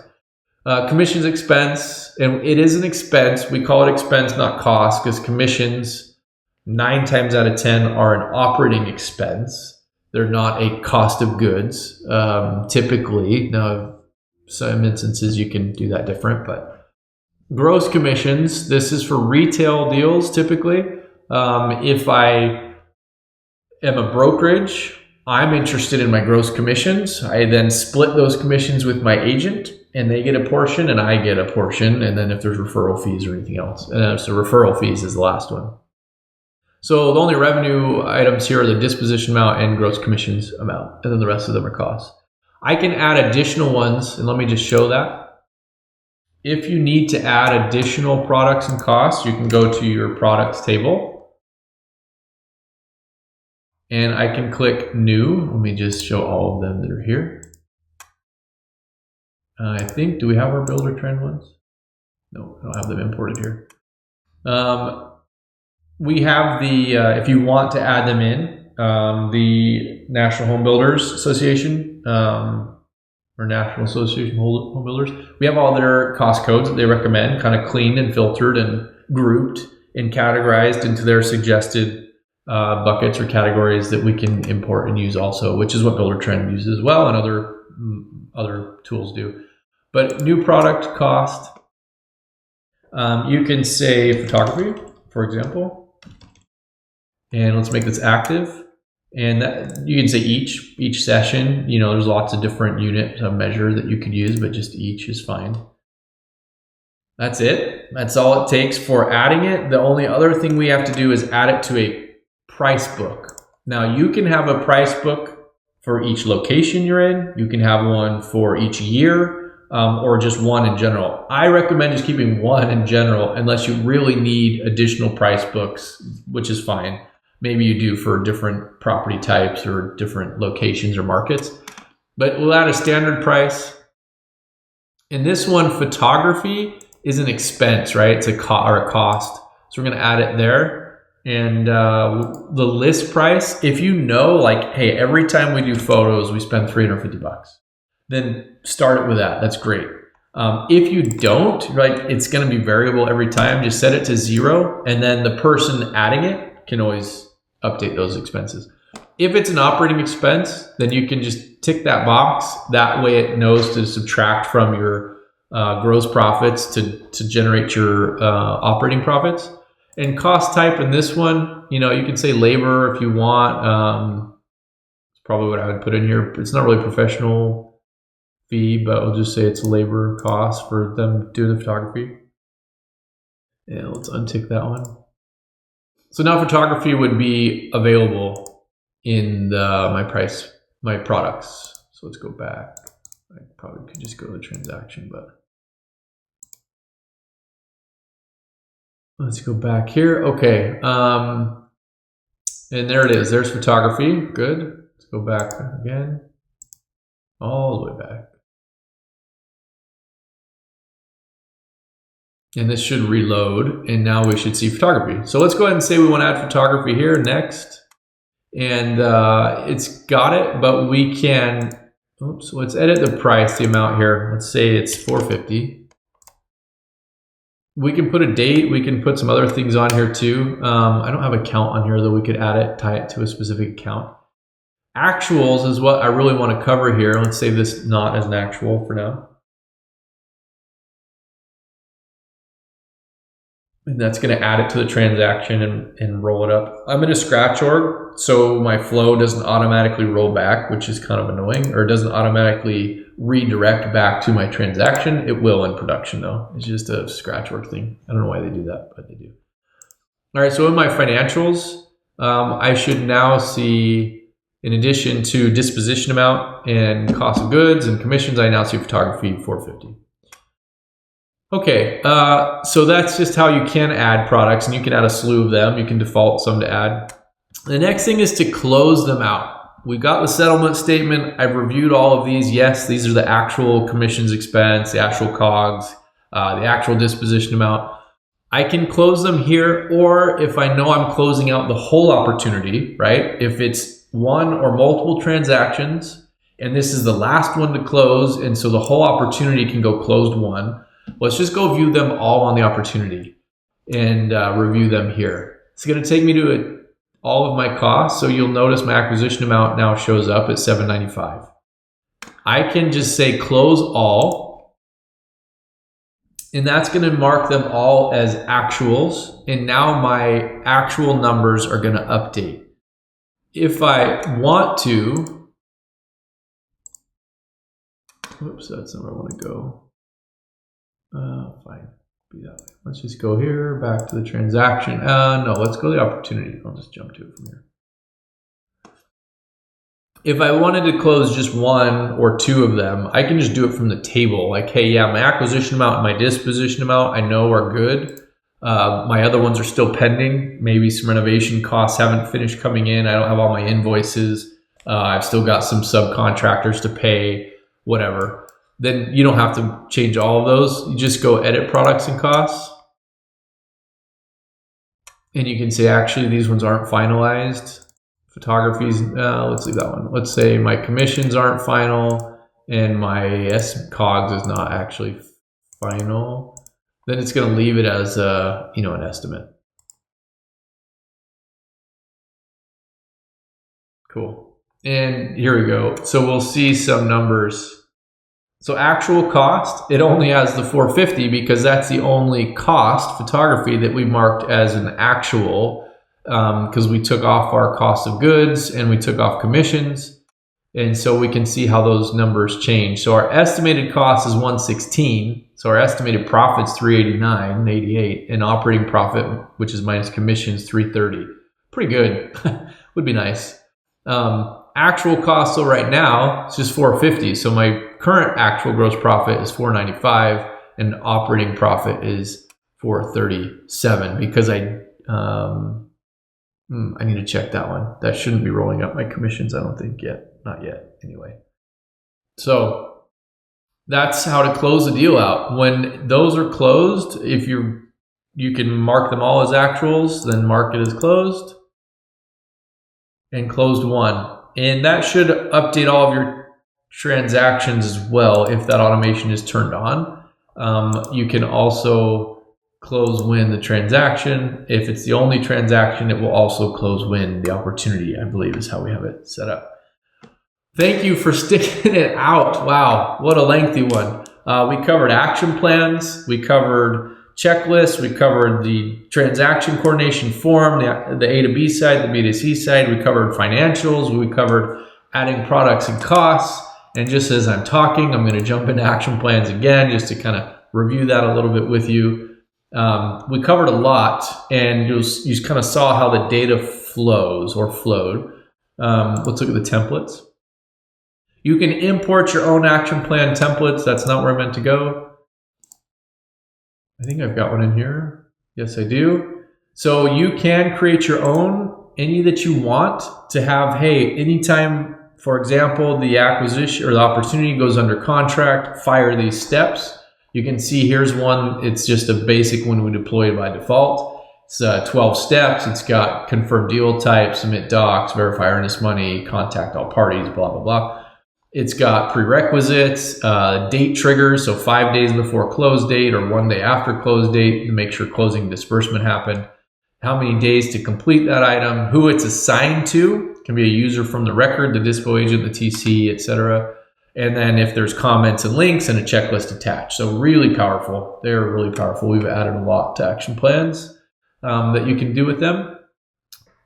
Commissions expense, and it is an expense. We call it expense, not cost, because commissions 9 times out of 10 are an operating expense. They're not a cost of goods, typically. Now, some instances you can do that different, but gross commissions, this is for retail deals typically. If I am a brokerage, I'm interested in my gross commissions. I then split those commissions with my agent, and they get a portion and I get a portion. And then if there's referral fees or anything else, so referral fees is the last one. So the only revenue items here are the disposition amount and gross commissions amount, and then the rest of them are costs. I can add additional ones, and let me just show that. If you need to add additional products and costs, you can go to your products table. And I can click new. Let me just show all of them that are here. I think, do we have our builder trend ones? No, I don't have them imported here. We have the, if you want to add them in, the National Home Builders Association, or National Association of Home Builders, we have all their cost codes that they recommend, kind of cleaned and filtered and grouped and categorized into their suggested buckets or categories that we can import and use also, which is what Buildertrend uses as well, and other tools do. But new product cost, you can say photography, for example, and let's make this active. And that, you can say each session, you know, there's lots of different unit measure that you could use, but just each is fine. That's it. That's all it takes for adding it. The only other thing we have to do is add it to a price book. Now you can have a price book for each location you're in. You can have one for each year, or just one in general. I recommend just keeping one in general unless you really need additional price books, which is fine. Maybe you do for different property types or different locations or markets. But we'll add a standard price. In this one, photography is an expense, right? It's a cost. So we're going to add it there. And the list price, if you know, like, hey, every time we do photos, we spend $350, then start it with that. That's great. If you don't, right, it's going to be variable every time. Just set it to 0, and then the person adding it can always update those expenses. If it's an operating expense, then you can just tick that box. That way it knows to subtract from your gross profits to generate your operating profits. And cost type in this one, you know, you can say labor if you want. It's probably what I would put in here. It's not really professional fee, but we'll just say it's labor cost for them doing the photography. Yeah, let's untick that one. So now photography would be available in my products. So let's go back. I probably could just go to the transaction, but let's go back here. Okay. And there it is. There's photography. Good. Let's go back again. All the way back. And this should reload, and now we should see photography. So let's go ahead and say we want to add photography here, next. And it's got it, but we can, oops, let's edit the price, the amount here. Let's say it's $450. We can put a date, we can put some other things on here too. I don't have a count on here, though we could add it, tie it to a specific account. Actuals is what I really want to cover here. Let's save this not as an actual for now. And that's going to add it to the transaction and roll it up. I'm in a scratch org, so my flow doesn't automatically roll back, which is kind of annoying, or it doesn't automatically redirect back to my transaction. It will in production though. It's just a scratch org thing. I don't know why they do that, but they do. All right, so in my financials, I should now see, in addition to disposition amount and cost of goods and commissions, I now see photography $450. Okay, so that's just how you can add products, and you can add a slew of them. You can default some to add. The next thing is to close them out. We've got the settlement statement. I've reviewed all of these. Yes, these are the actual commissions expense, the actual COGS, the actual disposition amount. I can close them here, or if I know I'm closing out the whole opportunity, right? If it's one or multiple transactions, and this is the last one to close, and so the whole opportunity can go closed one, let's just go view them all on the opportunity and review them here. It's going to take me to all of my costs. So you'll notice my acquisition amount now shows up at $795. I can just say close all, and that's going to mark them all as actuals. And now my actual numbers are going to update. If I want to, oops, that's not where I want to go. Fine, be that way. Let's just go here, back to the transaction. No, let's go to the opportunity. I'll just jump to it from here. if I wanted to close just one or two of them, I can just do it from the table. Like, hey, yeah, my acquisition amount and my disposition amount I know are good. My other ones are still pending. Maybe some renovation costs haven't finished coming in. I don't have all my invoices. I've still got some subcontractors to pay, whatever. Then you don't have to change all of those. You just go edit products and costs. And you can say, actually, these ones aren't finalized. Photography's, let's leave that one. Let's say my commissions aren't final and my COGS is not actually final. Then it's going to leave it as an estimate. Cool. And here we go. So we'll see some numbers. So actual cost, it only has the 450 because that's the only cost, photography, that we marked as an actual, because we took off our cost of goods and we took off commissions. And so we can see how those numbers change. So our estimated cost is 116. So our estimated profit's 389.88, and operating profit, which is minus commissions, 330. Pretty good. Would be nice. Actual cost, so right now it's just 450. So my current actual gross profit is 495 and operating profit is 437 because I need to check that one. That shouldn't be rolling up my commissions, I don't think yet. Not yet, anyway. So that's how to close the deal out. When those are closed, if you can mark them all as actuals, then mark it as closed and closed one. And that should update all of your transactions as well if that automation is turned on. You can also close when the transaction. If it's the only transaction, it will also close when the opportunity, I believe, is how we have it set up. Thank you for sticking it out. Wow, what a lengthy one. We covered action plans, we covered checklists, we covered the transaction coordination form, the A to B side, the B to C side, we covered financials, we covered adding products and costs. And just as I'm talking, I'm going to jump into action plans again, just to kind of review that a little bit with you. We covered a lot, and you kind of saw how the data flows or flowed. Let's look at the templates. You can import your own action plan templates. That's not where I meant to go. I think I've got one in here. Yes, I do. So you can create your own, any that you want to have. Hey, anytime, for example, the acquisition or the opportunity goes under contract, fire these steps. You can see here's one. It's just a basic one we deployed by default. It's 12 steps. It's got confirm deal type, submit docs, verify earnest money, contact all parties, blah, blah, blah. It's got prerequisites, date triggers, so 5 days before close date or 1 day after close date to make sure closing disbursement happened. How many days to complete that item, who it's assigned to, can be a user from the record, the dispo agent, the TC, etc. And then if there's comments and links and a checklist attached. So really powerful. They're really powerful. We've added a lot to action plans that you can do with them.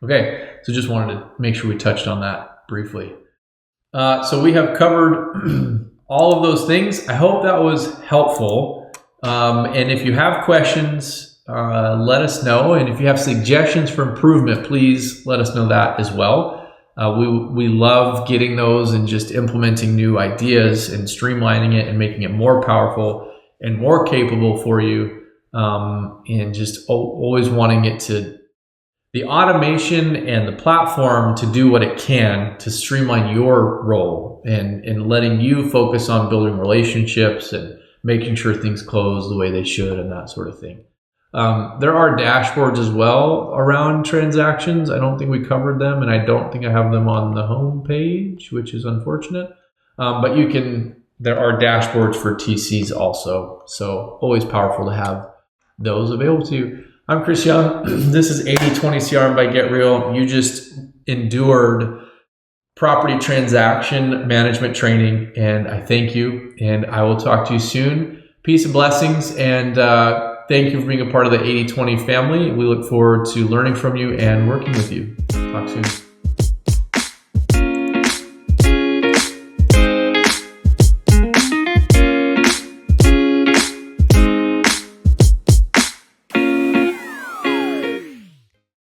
Okay, so just wanted to make sure we touched on that briefly. So we have covered all of those things. I hope that was helpful. And if you have questions, let us know. And if you have suggestions for improvement, please let us know that as well. We love getting those and just implementing new ideas and streamlining it and making it more powerful and more capable for you. And just always wanting it to, the automation and the platform to do what it can to streamline your role and letting you focus on building relationships and making sure things close the way they should and that sort of thing. There are dashboards as well around transactions. I don't think we covered them, and I don't think I have them on the home page, which is unfortunate. But there are dashboards for TCs also. So always powerful to have those available to you. I'm Chris Young. This is 80/20 CRM by Get Real. You just endured property transaction management training, and I thank you. And I will talk to you soon. Peace and blessings, and thank you for being a part of the 80/20 family. We look forward to learning from you and working with you. Talk soon.